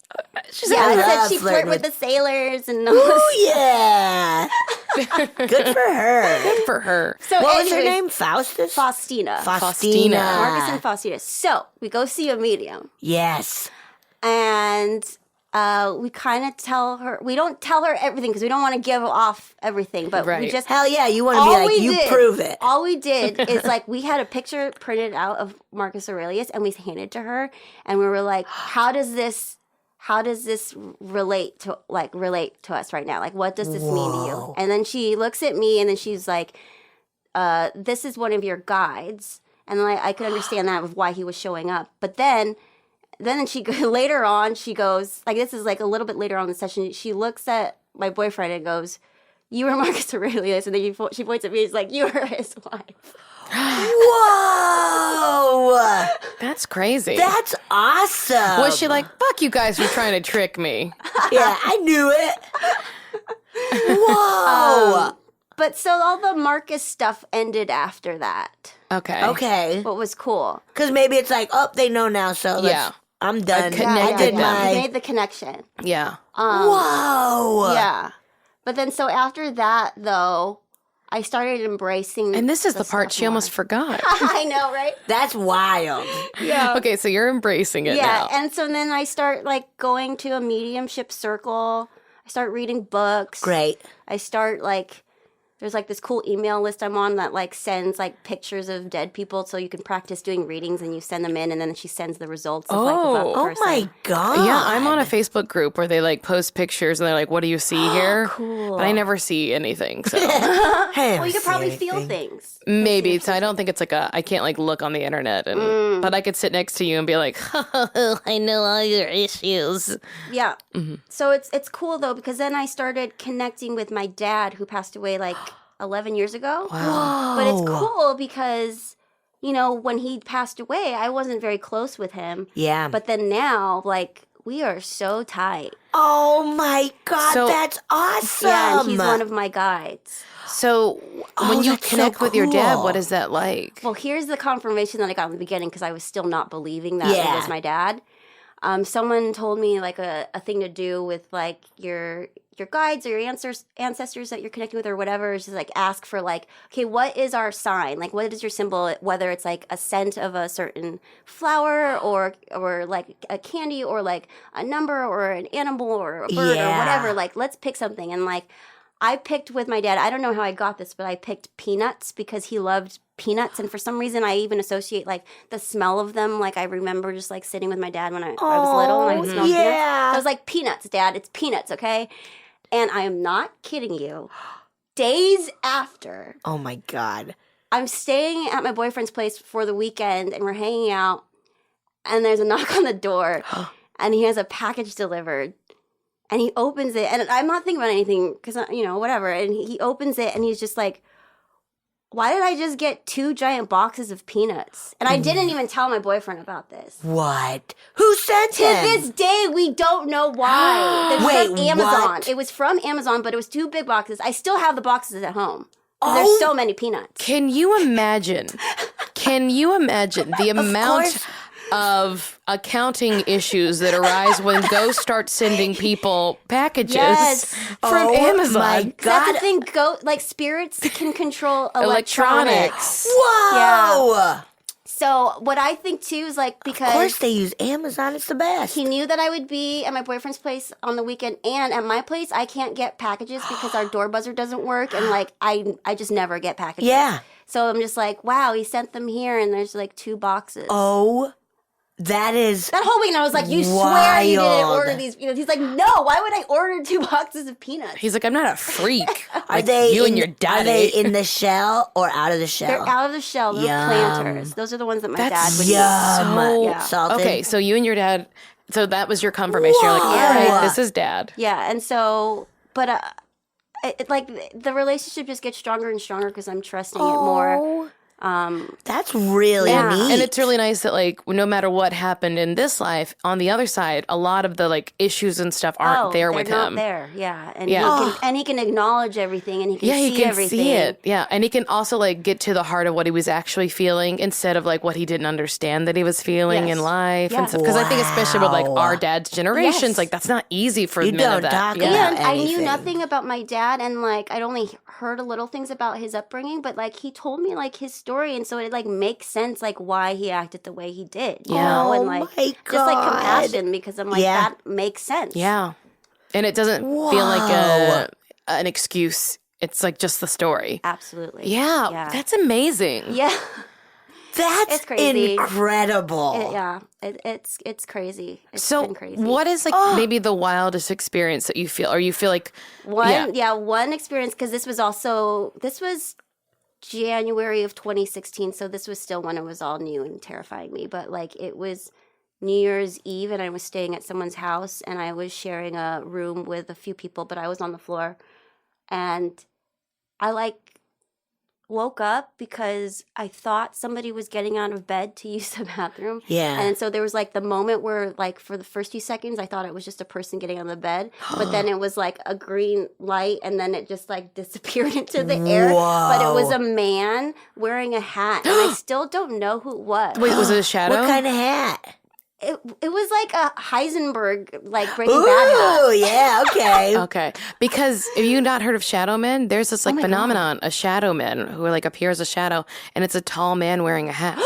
She said she flirted with the sailors and yeah. Good for her. Good for her. So what was her name? Faustina. Marcus and Faustina. So we go see a medium. Yes. And we kind of tell her, we don't tell her everything because we don't want to give off everything, but we just... Hell yeah, you want to be like, you prove it. All we did is like, we had a picture printed out of Marcus Aurelius and we handed it to her and we were like, how does this relate to us right now? Like, what does this mean to you? And then she looks at me and then she's like, this is one of your guides. And like, I could understand that of why he was showing up. But then she later on, she goes, like, this is like a little bit later on in the session, she looks at my boyfriend and goes, you were Marcus Aurelius. And then she points at me and she's like, you were his wife. Whoa! That's crazy. That's awesome. Was she like, fuck you guys for trying to trick me? Yeah, I knew it. Whoa! But so all the Marcus stuff ended after that. Okay. What was cool. Because maybe it's like, oh, they know now, so I'm done. I made the connection. Yeah. Whoa! Yeah. But then so after that, though, I started embracing. And this is the part she almost forgot. I know, right? That's wild. Yeah. Okay, so you're embracing it now. Yeah, and so then I start like going to a mediumship circle. I start reading books. Great. I start like, there's like this cool email list I'm on that like sends like pictures of dead people so you can practice doing readings and you send them in and then she sends the results of like the person. Oh my God. Yeah, I'm on a Facebook group where they like post pictures and they're like, what do you see here? Cool. But I never see anything, so. Well, you could probably feel things. Maybe. So I don't think it's like I can't like look on the internet, but I could sit next to you and be like, I know all your issues. Yeah. Mm-hmm. So it's cool though because then I started connecting with my dad who passed away like 11 years ago. Wow. But it's cool because, you know, when he passed away, I wasn't very close with him. Yeah. But then now, like, we are so tight. Oh my God, that's awesome. Yeah, and he's one of my guides. So when you connect with your dad, what is that like? Well, here's the confirmation that I got in the beginning because I was still not believing that it was my dad. Someone told me like a thing to do with like your guides or your ancestors that you're connecting with or whatever is just like ask for like, okay, what is our sign? Like, what is your symbol? Whether it's like a scent of a certain flower or like a candy or like a number or an animal or a bird or whatever. Like, let's pick something. And like, I picked with my dad. I don't know how I got this, but I picked peanuts because he loved peanuts. And for some reason, I even associate like the smell of them. Like I remember just like sitting with my dad when I was little and I would smell peanuts. So I was like, peanuts, Dad. It's peanuts, okay? And I am not kidding you. Days after. Oh my God. I'm staying at my boyfriend's place for the weekend and we're hanging out. And there's a knock on the door. And he has a package delivered. And he opens it, and I'm not thinking about anything, because, you know, whatever. And he opens it, and he's just like, why did I just get 2 giant boxes of peanuts? And I didn't even tell my boyfriend about this. What? Who sent him? To this day, we don't know why. Wait, from Amazon. what? It was from Amazon, but it was 2 big boxes. I still have the boxes at home. There's so many peanuts. Can you imagine the amount of accounting issues that arise when ghosts start sending people packages from Amazon? My God. That's the thing. Like spirits can control electronics. Whoa! Yeah. So what I think too is like because of course they use Amazon. It's the best. He knew that I would be at my boyfriend's place on the weekend, and at my place I can't get packages because our door buzzer doesn't work, and like I just never get packages. Yeah. So I'm just like, wow, he sent them here, and there's like 2 boxes. Oh. That whole week, and I was like, you swear you didn't order these peanuts? He's like, no, why would I order 2 boxes of peanuts? He's like, I'm not a freak. Are they you and your daddy? Are they in the shell or out of the shell? They're out of the shell. They're planters. Those are the ones that my dad would use. use. Salted. Okay, so you and your dad, so that was your confirmation. You're like, all right, this is Dad. Yeah, and so, but like the relationship just gets stronger and stronger because I'm trusting it more. That's really neat. And it's really nice that like no matter what happened in this life, on the other side, a lot of the like issues and stuff aren't there with they're not him. there, yeah. And Yeah. he can acknowledge everything, and he can Yeah, see he can everything. see it. Yeah, and he can also like get to the heart of what he was actually feeling instead of like what he didn't understand that he was feeling in life and stuff. Because I think especially with like our dad's generations, Yes. like that's not easy for You men don't of that. talk Yeah. about Yeah, I knew anything. nothing about my dad, and like I'd only heard a little things about his upbringing, but like he told me like his story, and so it like makes sense like why he acted the way he did. You know? And like my just like God. compassion, because I'm like Yeah. that makes sense. Yeah. And it doesn't feel like an excuse. It's like just the story. Absolutely. Yeah. That's amazing. Yeah. That's It's crazy. incredible. It's crazy. It's So been crazy. what is like maybe the wildest experience that you feel, or you feel like one experience, because this was January of 2016, so this was still when it was all new and terrifying me. But like it was New Year's Eve, and I was staying at someone's house, and I was sharing a room with a few people, but I was on the floor, and I like woke up because I thought somebody was getting out of bed to use the bathroom. Yeah. And so there was like the moment where like for the first few seconds I thought it was just a person getting out of the bed, but then it was like a green light, and then it just like disappeared into the air. But it was a man wearing a hat, and I still don't know who it was. wait, was it a shadow? What kind of hat? It was like a Heisenberg, like Breaking Bad Ooh, hat. yeah, okay. Okay, because have you not heard of shadow men? There's this like phenomenon, a shadow man who like appears a shadow, and it's a tall man wearing a hat.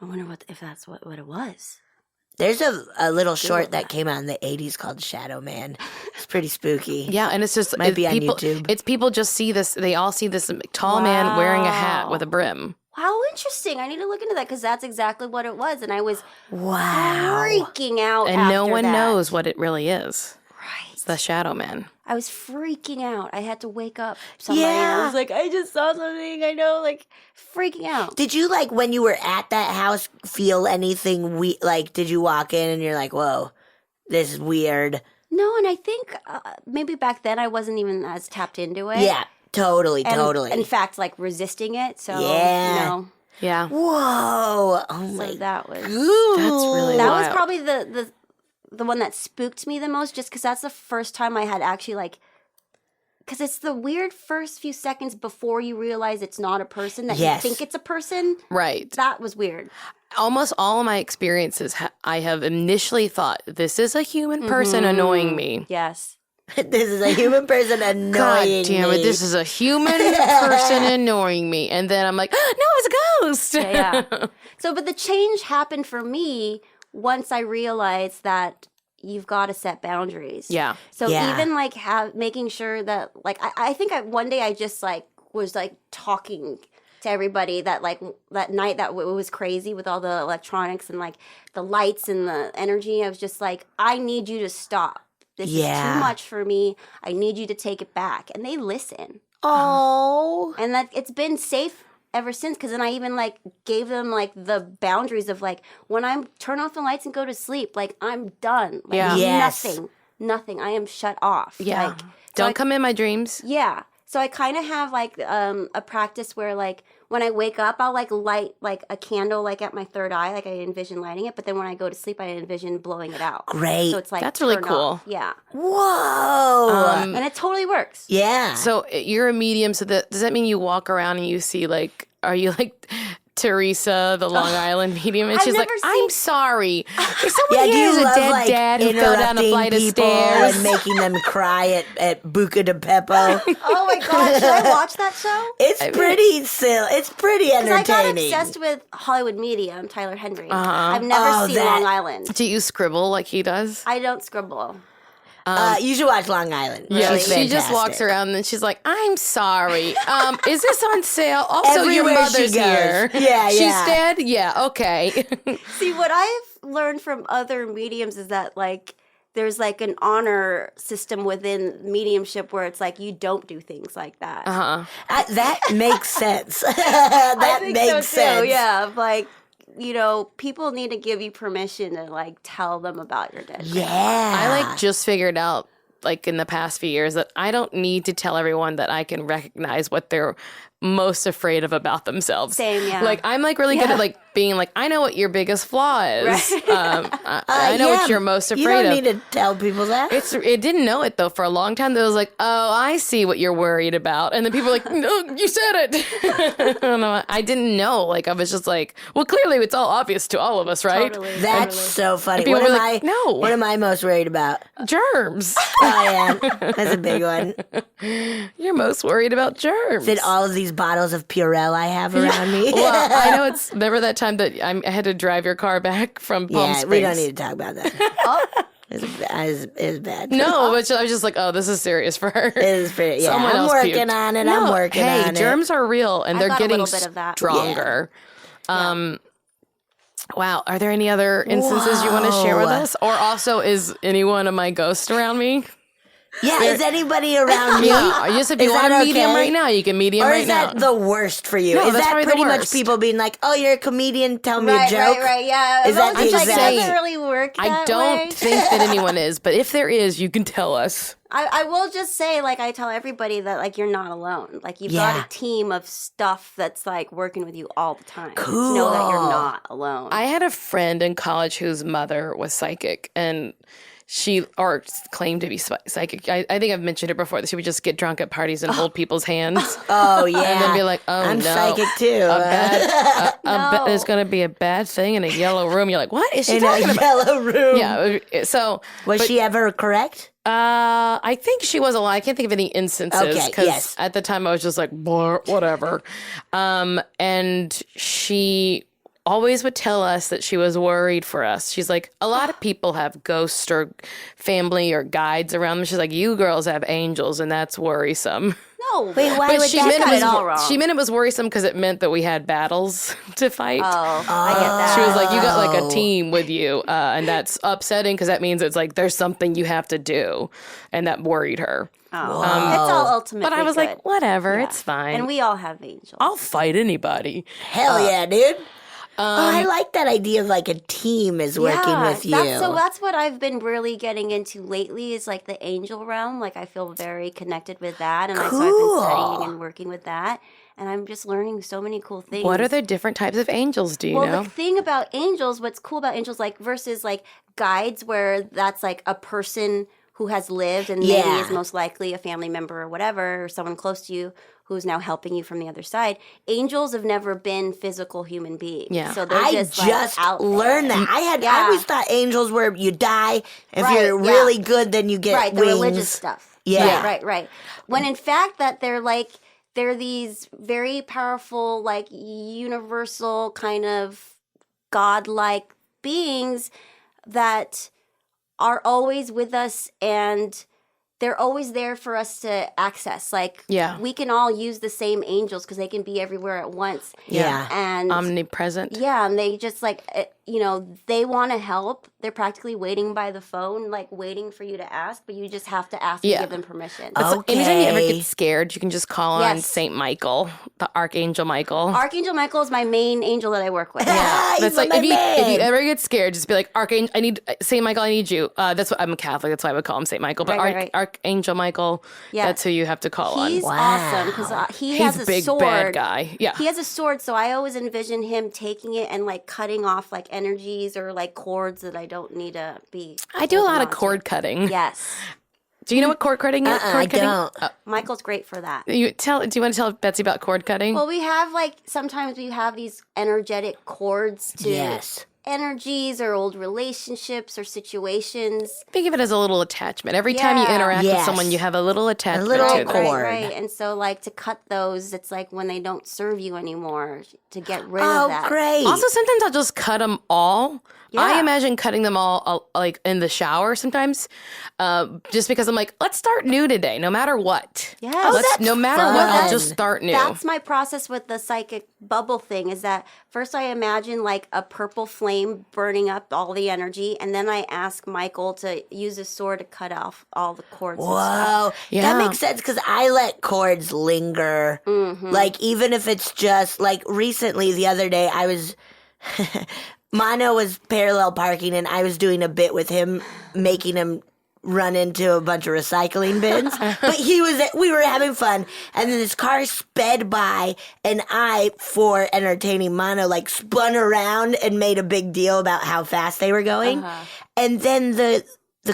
I wonder if that's what it was. There's a little short that came out in the 80s called Shadow Man. It's pretty spooky. Yeah, and it's just Might be on people, YouTube. It's people just see this. They all see this tall man wearing a hat with a brim. How interesting. I need to look into that, because that's exactly what it was. And I was Wow. freaking out And no after one that. knows what it really is. Right. It's the shadow man. I was freaking out. I had to wake up somebody. And Yeah. I was like, I just saw something. I know, like freaking out. Did you, like, when you were at that house, feel anything like, did you walk in and you're like, whoa, this is weird? No, and I think maybe back then I wasn't even as tapped into it. Yeah, totally, And, totally. in fact, like resisting it. So, Yeah. you know, Yeah. Whoa. Oh, so my that was... That's really That wild. was probably the one that spooked me the most, just because that's the first time I had actually like, because it's the weird first few seconds before you realize it's not a person, that Yes. you think it's a person. Right. That was weird. Almost all of my experiences, I have initially thought, this is a human person annoying me. Yes. This is a human person God annoying damn me. it, this is a human person annoying me. And then I'm like, no, it's a ghost. Yeah. So, but the change happened for me once I realized that you've got to set boundaries. Yeah. So Yeah. even like making sure that like I think one day I just like was like talking to everybody that like that night that it was crazy with all the electronics and like the lights and the energy. I was just like, I need you to stop. This is Yeah. too much for me. I need you to take it back. And they listen. Oh. And that it's been safe ever since, because then I even like gave them like the boundaries of like, when I turn off the lights and go to sleep, like I'm done. Like Yeah. Yes. nothing. I am shut off. Yeah. Like, Don't come in my dreams. yeah. So I kind of have like a practice where like when I wake up, I'll like light like a candle like at my third eye, like I envision lighting it. But then when I go to sleep, I envision blowing it out. Great. So it's like That's really turn cool. off. Yeah, Whoa. and it totally works. Yeah. So you're a medium. So does that mean you walk around and you see like, are you like Teresa, the Long Island medium? And I've she's like, never I'm seen- sorry. If Yeah, someone do here you is a love, dead like, dad who fell down a interrupting flight of people stairs. and making them cry at Buca de Beppo? Oh my god, should I watch that show? It's pretty silly. It's pretty Because I got entertaining. obsessed with Hollywood Medium, Tyler Henry. Uh-huh. I've never Oh, seen that- Long Island. Do you scribble like he does? I don't scribble. You should watch Long Island. Yeah, She's she just walks fantastic. around and she's like, I'm sorry. Is this on sale? Also, your Everywhere she mother's goes. here. Yeah, She's yeah. dead? Yeah, okay. See, what I've learned from other mediums is that, like, there's like an honor system within mediumship where it's like you don't do things like that. Uh-huh. That makes sense. That I think makes so sense. too. Yeah, like, you know, people need to give you permission to like tell them about your dead. Yeah. I like just figured out like in the past few years that I don't need to tell everyone that I can recognize what they're most afraid of about themselves. Same, yeah. Like, I'm like really good at like being like, I know what your biggest flaw is. I know what you're most afraid of. You don't need to tell people that. It didn't know it though for a long time. That was like, oh, I see what you're worried about, and then people were like, no, you said it. I didn't know. Like, I was just like, well, clearly it's all obvious to all of us, right? Totally. That's so funny. people What were am like, no. What am I most worried about? Germs. Oh yeah, that's a big one. You're most worried about germs. Is it all of these bottles of Purell I have around me? Well, I know it's. Remember that time that I had to drive your car back from Palm Springs? We don't need to talk about that. It's bad. No, but I was just like, oh, this is serious for her. It is pretty. Yeah, Someone I'm else working puked. on it. No, I'm working on it. Germs are real, and I they're got a getting little bit of that. stronger. Wow. Are there any other instances you want to share with us? Or also, is anyone of my ghosts around me? Yeah, is anybody around me? Yeah, just if you Is want that to medium okay? right now, you can medium Or right is now. that the worst for you? No, is that's that probably the pretty much worst. people being like, "Oh, you're a comedian, tell me a Right, joke"? right, yeah. Is that Most of the it exact- doesn't really work I that don't way. think that anyone is, but if there is, you can tell us. I will just say, like, I tell everybody that, like, you're not alone. Like, you've Yeah. got a team of stuff that's, like, working with you all the time. Cool. To know that you're not alone. I had a friend in college whose mother was psychic, and she claimed to be psychic. I think I've mentioned it before that she would just get drunk at parties and hold people's hands. Oh yeah, And then be like, oh I'm no. psychic too. No. There's going to be a bad thing in a yellow room. You're like, what is she In a talking about? yellow room. Yeah. So Was she ever correct? I think she was alive. I can't think of any instances Okay, because yes. at the time I was just like, whatever. And she always would tell us that she was worried for us. She's like, a lot of people have ghosts or family or guides around them. She's like, you girls have angels, and that's worrisome. no. Wait, why But would she that meant, got it it all was, wrong. she meant it was worrisome because it meant that we had battles to fight. Oh, I get that. She was like, you got like a team with you, and that's upsetting because that means it's like there's something you have to do, and that worried her. Oh. It's all ultimately But I was good. like, whatever, Yeah. it's fine. And we all have angels. I'll fight anybody. Hell yeah, dude. I like that idea of like a team is working with you. That's what I've been really getting into lately is like the angel realm. Like I feel very connected with that. And so I've been studying and working with that. And I'm just learning so many cool things. What are the different types of angels, do you Well, know? the thing about angels, what's cool about angels, like versus like guides where that's like a person who has lived and maybe Yeah. is most likely a family member or whatever, or someone close to you who's now helping you from the other side. Angels have never been physical human beings. Yeah. So they're I just, just like, out learned there. that. I Yeah. always thought angels were you die. If Right, you're yeah. really good, then you get Right, the wings. religious stuff. Yeah. Right. When in fact that they're these very powerful, like universal kind of godlike beings that are always with us and they're always there for us to access. Like, Yeah. we can all use the same angels because they can be everywhere at once. Yeah. And Omnipresent. yeah, and they just like, they want to help. They're practically waiting by the phone, like waiting for you to ask, but you just have to ask Yeah. and give them permission. So anytime you ever Okay. get scared, you can just call on Yes. Saint Michael, the Archangel Michael. Archangel Michael is my main angel that I work with. Yeah. That's He's like my if you man. ever get scared, just be like Archangel. I need Saint Michael. I need you. That's what I'm a Catholic. That's why I would call him Saint Michael. But Right. Archangel Michael. Yeah. That's who you have to call He's on. awesome because he He's has a a big sword. bad guy. Yeah. He has a sword, so I always envision him taking it and like cutting off like energies or like cords that I don't need to be. I do a lot holding of on to. cord cutting. Yes, Do you know what cord cutting is? I Cord cutting? don't. Michael's great for that. Do you want to tell Betsy about cord cutting? Well, we have like sometimes we have these energetic cords to Yes. energies or old relationships or situations. Think of it as a little attachment. Every time you Yeah. interact with Yes. someone, you have a little attachment little to them. cord. Right. And so like to cut those, it's like when they don't serve you anymore to get rid Oh, of that. great. Also, sometimes I'll just cut them all. I Yeah. imagine cutting them all like in the shower sometimes, just because I'm like, let's start new today, no matter what. Yes. Oh, that's no matter fun. what, I'll That's- just start new. That's my process with the psychic bubble thing is that first I imagine like a purple flame burning up all the energy, and then I ask Michael to use a sword to cut off all the cords. And stuff. Whoa. Yeah. That makes sense because I let cords linger. Mm-hmm. Like, even if it's just, like, recently, the other day, I was. Mono was parallel parking, and I was doing a bit with him, making him run into a bunch of recycling bins. But we were having fun. And then this car sped by, and I, for entertaining mono, like spun around and made a big deal about how fast they were going. And then the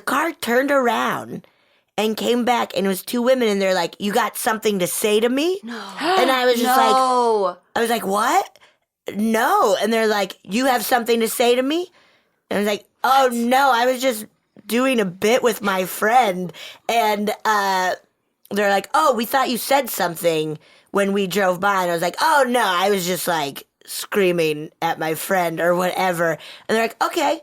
car turned around and came back, and it was two women, and they're like, "You got something to say to me?" No. And I was just I was like, "What?" No. And they're like, "You have something to say to me?" And I was like, "Oh, no, I was just doing a bit with my friend." And they're like, "Oh, we thought you said something when we drove by." And I was like, "Oh, no, I was just like screaming at my friend or whatever." And they're like, "Okay.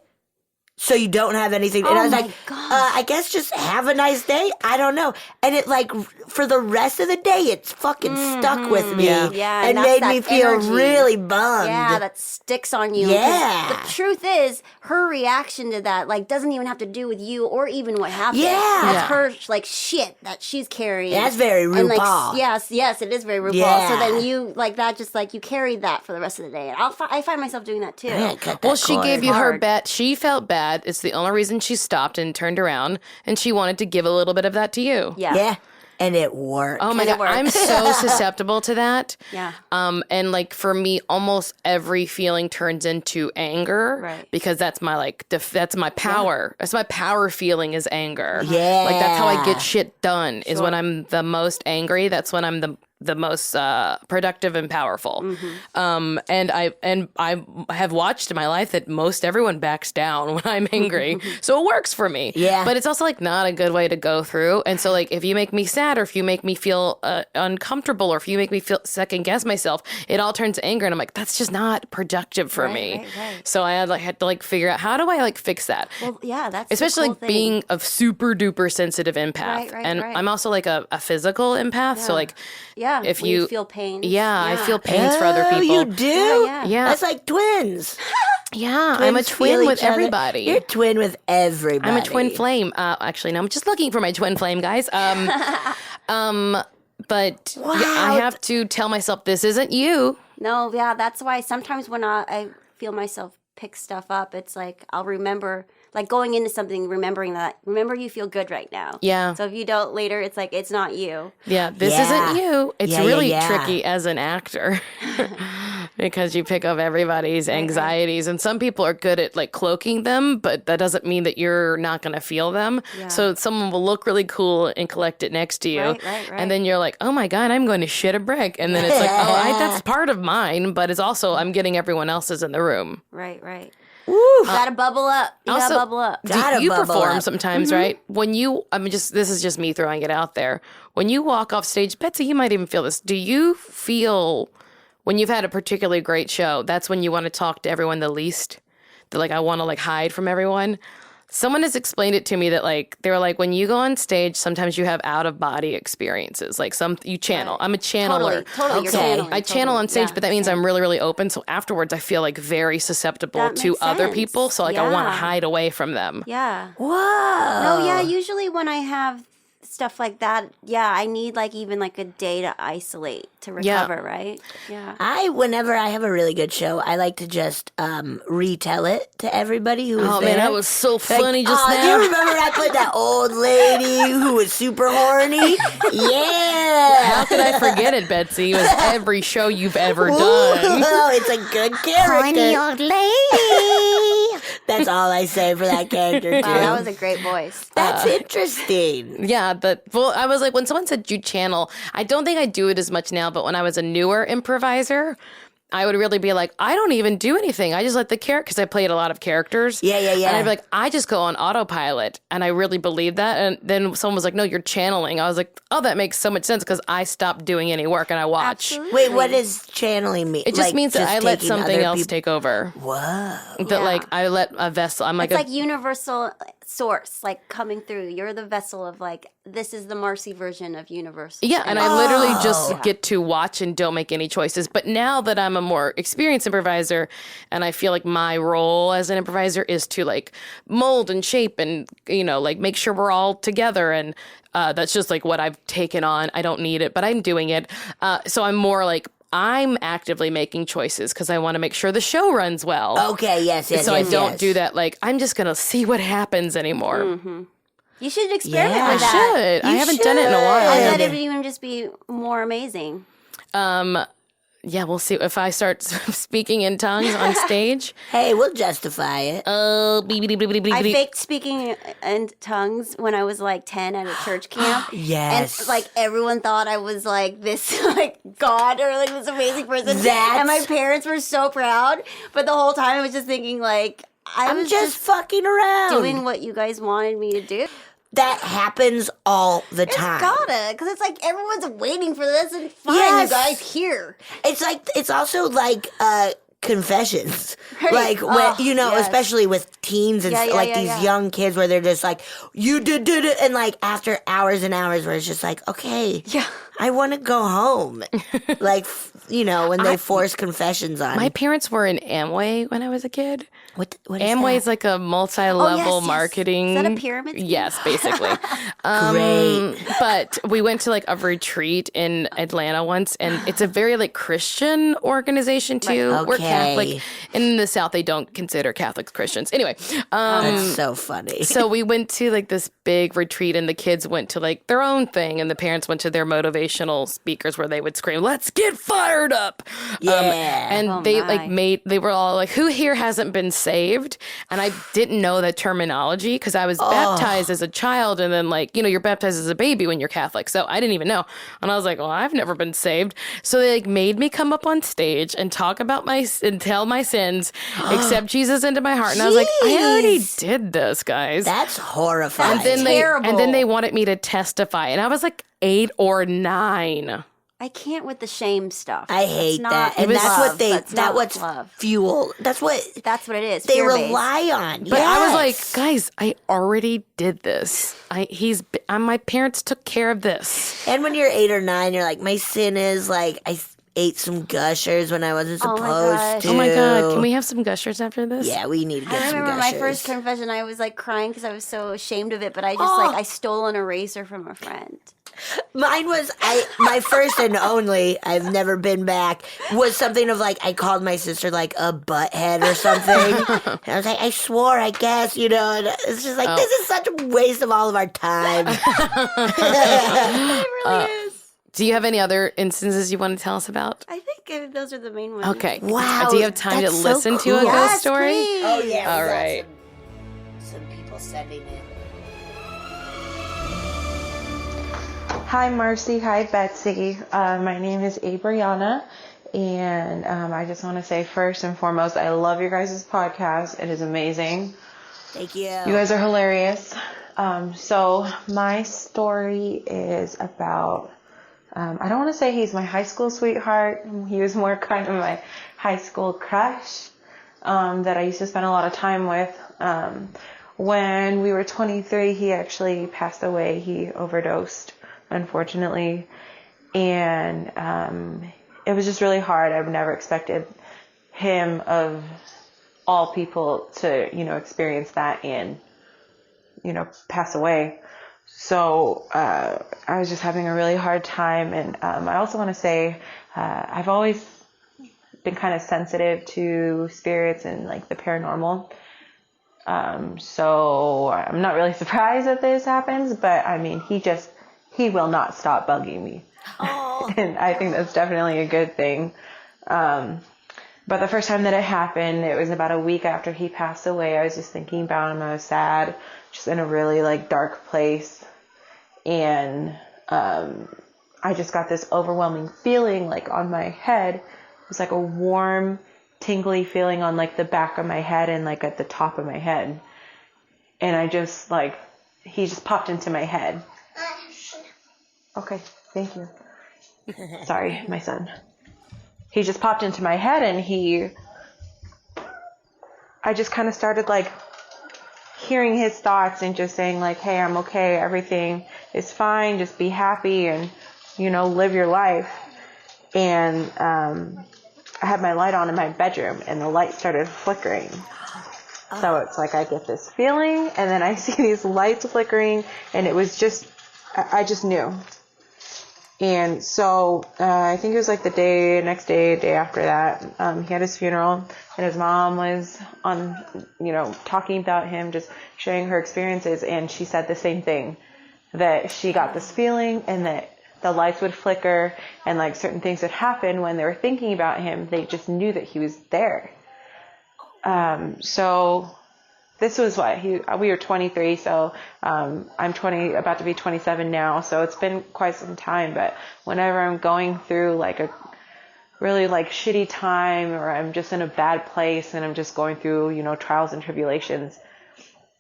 So you don't have anything." And I was like, I guess just have a nice day. I don't know. And it like, for the rest of the day, it's fucking stuck with me. Yeah. And made me feel really bummed. Yeah, that sticks on you. Yeah. The truth is, her reaction to that, like, doesn't even have to do with you or even what happened. Yeah. That's her, like, shit that she's carrying. That's very RuPaul. And, like, yes, it is very RuPaul. Yeah. So then you, like, that just, like, you carried that for the rest of the day. And I find myself doing that, too. Well, she gave you her bet. She felt bad. It's the only reason she stopped and turned around, and she wanted to give a little bit of that to you. Yeah. And it worked. Oh my God, I'm so susceptible to that. Yeah. And like for me, almost every feeling turns into anger, right? Because that's my like that's my power. That's my power feeling is anger. Yeah. Like that's how I get shit done. Is when I'm the most angry. That's when I'm the most productive and powerful. And I have watched in my life that most everyone backs down when I'm angry. So it works for me. Yeah. But it's also like not a good way to go through. And so like if you make me sad or if you make me feel uncomfortable or if you make me feel second guess myself, it all turns to anger. And I'm like, that's just not productive for me. Right. So I had to like figure out how do I like fix that? Well, yeah, that's especially the cool like being a super duper sensitive empath. Right. I'm also like a physical empath. So like if when you feel pain. Yeah, I feel pains for other people. You do? Yeah. That's like twins. Yeah, I'm a twin with everybody. You're a twin with everybody. I'm a twin flame. Actually, no, I'm just looking for my twin flame, guys. But I have to tell myself this isn't you. No, yeah, that's why sometimes when I feel myself pick stuff up, it's like I'll remember, like going into something, remembering that. Remember, you feel good right now. Yeah. So if you don't later, it's like it's not you. Yeah, this isn't you. It's really tricky as an actor because you pick up everybody's anxieties, and some people are good at like cloaking them, but that doesn't mean that you're not going to feel them. Yeah. So someone will look really cool and collect it next to you, right. And then you're like, oh my God, I'm going to shit a brick, and then it's like, that's part of mine, but it's also I'm getting everyone else's in the room. Right. Woo. Gotta bubble up. You gotta bubble up. You perform sometimes, right? When you, this is just me throwing it out there. When you walk off stage, Betsy, you might even feel this. Do you feel when you've had a particularly great show, that's when you want to talk to everyone the least? That like, I want to like hide from everyone? Someone has explained it to me that like they were like when you go on stage, sometimes you have out of body experiences. Like you channel. I'm a channeler. Totally. You're channeling. I channel on stage, but that means I'm really, really open. So afterwards, I feel like very susceptible to other people. So like I want to hide away from them. Yeah. Whoa. No, yeah. Usually when I have stuff like that, I need like even like a day to isolate to recover, right? Yeah. Whenever I have a really good show, I like to just retell it to everybody who was there. Oh man, that was so funny just now. Do you remember I put that old lady who was super horny? Yeah. How could I forget it, Betsy? It was every show you've ever done. Oh, it's a good character. Horny old lady. That's all I say for that character, too. Wow, that was a great voice. That's interesting. Yeah, I was like, when someone said you channel, I don't think I do it as much now, but when I was a newer improviser, I would really be like, I don't even do anything. I just let the character, because I played a lot of characters. Yeah. And I'd be like, I just go on autopilot. And I really believed that. And then someone was like, no, you're channeling. I was like, oh, that makes so much sense because I stopped doing any work and I watch. Absolutely. Wait, what does channeling mean? It just means that I let something else take over. Whoa. That like I let a vessel. I'm like it's like universal source, like coming through. You're the vessel of like, this is the Marcy version of universal. Yeah, and I literally just get to watch and don't make any choices. But now that I'm a more experienced improviser, and I feel like my role as an improviser is to like mold and shape and, like make sure we're all together. And that's just like what I've taken on. I don't need it, but I'm doing it. So I'm more like, I'm actively making choices because I want to make sure the show runs well. Okay, yes. So I don't do that like, I'm just going to see what happens anymore. Mm-hmm. You should experiment Yeah. with that. I haven't done it in a while. I bet it would even just be more amazing. Yeah, we'll see if I start speaking in tongues on stage. Hey, we'll justify it. I faked speaking in tongues when I was like 10 at a church camp. Yes. And like everyone thought I was like this like God or like this amazing person. And my parents were so proud. But the whole time I was just thinking like, I was just fucking around. doing what you guys wanted me to do. That happens all the time. It's gotta, because it's like everyone's waiting for this, and fine, Yes. you guys here. It's also like confessions, Right. like when yes. especially with teens and these young kids where they're just like, you did it, and like after hours and hours where it's just like, okay, Yeah. I want to go home, like when they force confessions on. My parents were in Amway when I was a kid. What is Amway is that? like a multi-level marketing. Is that a pyramid scheme? Yes, basically. Great. But we went to like a retreat in Atlanta once, and it's a very like Christian organization too. Right. We're Okay. Catholic. In the South, they don't consider Catholics Christians. Anyway, That's so funny. so we went to like this big retreat, and the kids went to like their own thing, and the parents went to their motivational speakers where they would scream, "Let's get fired up!" Yeah. And they were all like, "Who here hasn't been saved?" And I didn't know that terminology because I was baptized as a child, and then like you're baptized as a baby when you're Catholic, so I didn't even know. And I was like, "Well, I've never been saved." So they like made me come up on stage and talk about and tell my sins, accept Jesus into my heart, and I was like, I already did this, guys. That's horrifying. And then they wanted me to testify, and I was like 8 or 9. I can't with the shame stuff. I hate that, and that's what's fuel. That's what it is. they fear-based. rely on. But I was like, guys, I already did this. My parents took care of this. And when you're 8 or 9, you're like, my sin is like I ate some Gushers when I wasn't supposed to. Oh my God, can we have some Gushers after this? Yeah, we need to get some Gushers. I remember my first confession. I was like crying because I was so ashamed of it. But I just I stole an eraser from a friend. Mine was my first and only. I've never been back. Was something of like I called my sister like a butthead or something. And I was like, I swore, I guess, And it's just like this is such a waste of all of our time. It really is. Do you have any other instances you want to tell us about? I think those are the main ones. Okay. Wow. Do you have time to that's so listen to a cool. ghost story? Please. Oh yeah. All we got right. Some people sending it. Hi, Marcy. Hi, Betsy. My name is Abriana, and I just want to say first and foremost, I love your guys' podcast. It is amazing. Thank you. You guys are hilarious. So my story is about, I don't want to say he's my high school sweetheart. He was more kind of my high school crush that I used to spend a lot of time with. When we were 23, he actually passed away. He overdosed, unfortunately. And it was just really hard. I've never expected him, of all people, to, experience that and, pass away. So I was just having a really hard time. And I also want to say I've always been kind of sensitive to spirits and like the paranormal. So I'm not really surprised that this happens, but I mean, he will not stop bugging me. Oh. And I think that's definitely a good thing. But the first time that it happened, it was about a week after he passed away. I was just thinking about him. I was sad, just in a really like dark place. And I just got this overwhelming feeling like on my head. It was like a warm, tingly feeling on like the back of my head and like at the top of my head. And I just like, he just popped into my head. Okay, thank you. Sorry, my son. He just popped into my head and I just kind of started like hearing his thoughts and just saying like, hey, I'm okay. Everything is fine. Just be happy and, live your life. And I had my light on in my bedroom and the light started flickering. So it's like I get this feeling and then I see these lights flickering and it was just, I just knew. And so I think it was like the day after that, he had his funeral, and his mom was on, talking about him, just sharing her experiences. And she said the same thing, that she got this feeling and that the lights would flicker and like certain things would happen when they were thinking about him. They just knew that he was there. So this was we were 23, so I'm about to be 27 now, so it's been quite some time. But whenever I'm going through like a really like shitty time, or I'm just in a bad place and I'm just going through, trials and tribulations,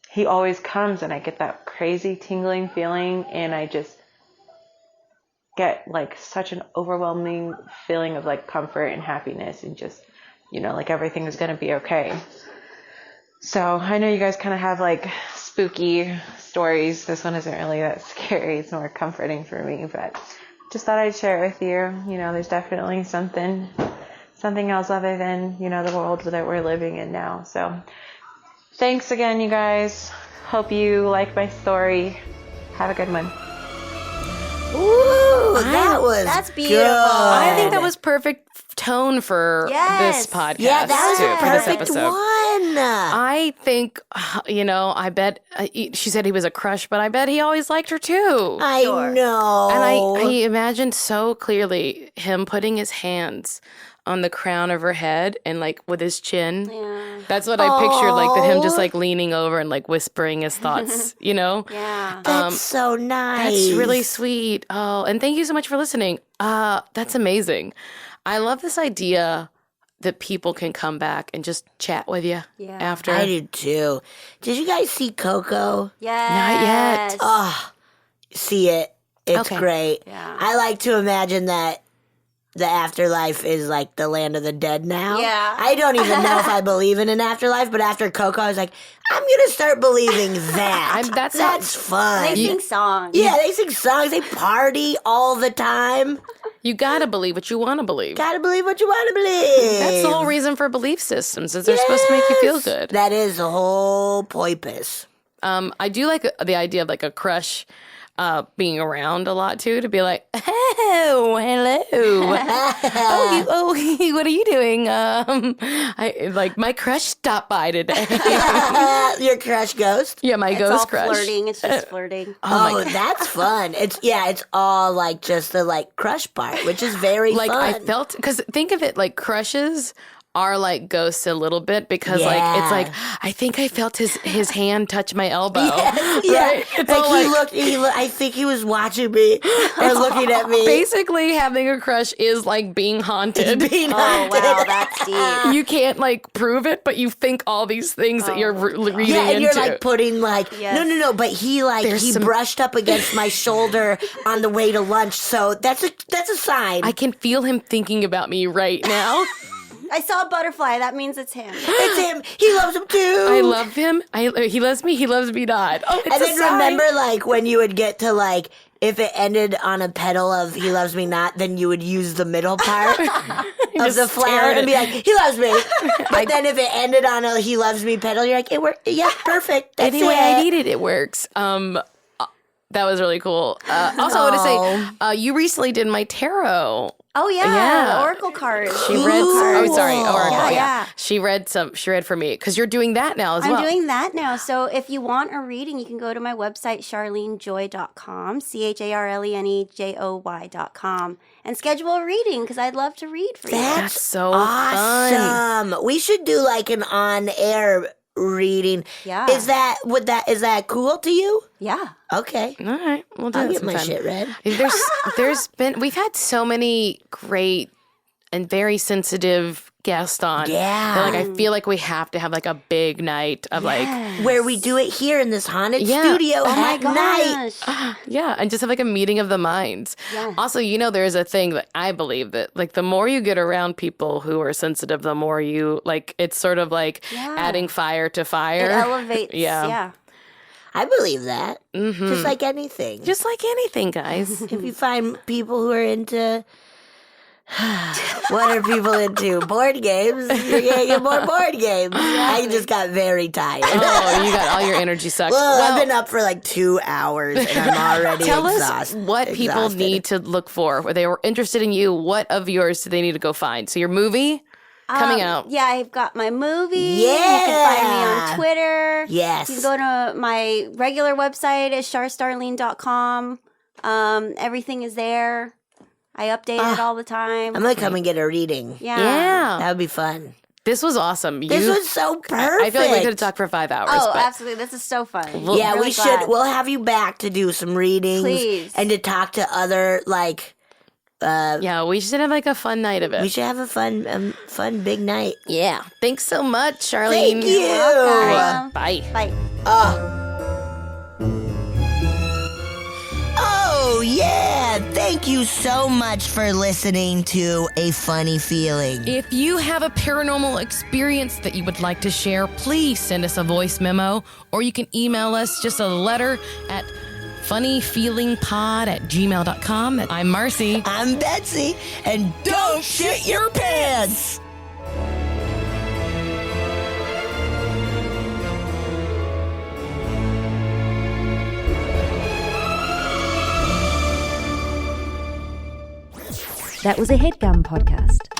he always comes and I get that crazy tingling feeling, and I just get like such an overwhelming feeling of like comfort and happiness, and just, like everything is going to be okay. So I know you guys kind of have like spooky stories. This one isn't really that scary. It's more comforting for me, but just thought I'd share it with you. There's definitely something else other than, the world that we're living in now. So thanks again, you guys. Hope you like my story. Have a good one. Ooh, that's beautiful. good. I think that was perfect tone for this podcast. Yeah, that was a for this perfect episode. one. I think, I bet, she said he was a crush, but I bet he always liked her too. I know. And I imagined so clearly him putting his hands on the crown of her head and like with his chin. Yeah. That's what I pictured, like that him just like leaning over and like whispering his thoughts, Yeah. That's so nice. That's really sweet. Oh, and thank you so much for listening. That's amazing. I love this idea that people can come back and just chat with you after. I did too. Did you guys see Coco? Yes. Not yet. Oh, see it. It's Okay. great. Yeah. I like to imagine that the afterlife is like the land of the dead now. Yeah. I don't even know if I believe in an afterlife, but after Coco, I was like, I'm going to start believing that. That's fun. They sing songs. Yeah, they sing songs. They party all the time. You gotta believe what you want to believe. Gotta believe what you want to believe. That's the whole reason for belief systems, is they're supposed to make you feel good. That is the whole purpose. I do like the idea of like a crush being around a lot too, to be like, oh, hello. What are you doing? I like my crush stopped by today. Your crush ghost? Yeah, my It's ghost all crush. flirting. It's just flirting. Oh, that's fun. It's all like just the like crush part, which is very Like fun. I felt, because think of it like crushes are like ghosts a little bit, because like it's like I think I felt his hand touch my elbow. Right? It's all Like I think he was watching me or looking at me. basically having a crush is like being haunted. Being Oh, haunted. wow. That's deep. You can't like prove it, but you think all these things that you're reading Yeah, and into. you're like putting like Yes. no, but he brushed up against my shoulder on the way to lunch, so that's a sign. I can feel him thinking about me right now. I saw a butterfly. That means it's him. It's him. He loves him too. I love him. He loves me. He loves me not. Oh, it's And a then sign. remember, like when you would get to like, if it ended on a petal of "He loves me not," then you would use the middle part of Just the stare flower at and be it. like, "He loves me." But then if it ended on a "He loves me" petal, you're like, "It worked. Yeah, perfect. That's Any way it." I need it, it works. That was really cool. Also, I want to say, you recently did my tarot. Oh, yeah. Yeah. The Oracle card. She read. Oh, sorry, Cool. Oracle. Yeah. She read for me, because you're doing that now as well. I'm doing that now. So if you want a reading, you can go to my website, charlenejoy.com, CharleneJoy.com, and schedule a reading, because I'd love to read for you. That's so fun. awesome. We should do like an on-air reading. Yeah. Is that cool to you? Yeah. Okay. All right, we'll do I'll it get my sometime. shit read. We've had so many great and very sensitive guests on. Yeah. That, like, I feel like we have to have like a big night of Where we do it here in this haunted Yeah. studio Oh, my at night. gosh. and just have like a meeting of the minds. Yeah. Also, there's a thing that I believe that like the more you get around people who are sensitive, the more you like, it's sort of like adding fire to fire. It elevates. Yeah. Yeah. I believe that. Just like anything. Just like anything, guys. if you find people who are into What are people into? Board games? You're gonna get more board games. I just got very tired. Oh, you got all your energy sucked. Well, I've been up for like 2 hours and I'm already Tell exhausted. us what people need to look for. If they were interested in you, what of yours do they need to go find? So your movie coming out. Yeah, I've got my movie. Yeah. You can find me on Twitter. Yes. You can go to my regular website is charstarlene.com. Everything is there. I update it all the time. I'm gonna come and get a reading. Yeah. That would be fun. This was awesome. This was so perfect. I feel like we could have talked for 5 hours. Oh, but absolutely. This is so fun. Yeah, I'm really we should. glad. We'll have you back to do some readings. Please. And to talk to other, like, yeah, we should have like a fun night of it. we should have a fun big night. Yeah. Thanks so much, Charlene. Thank you. All right. Bye. Bye. Oh, yeah. Thank you so much for listening to A Funny Feeling. If you have a paranormal experience that you would like to share, please send us a voice memo, or you can email us just a letter at funnyfeelingpod@gmail.com. I'm Marcy. I'm Betsy, and don't shit your pants. That was a HeadGum podcast.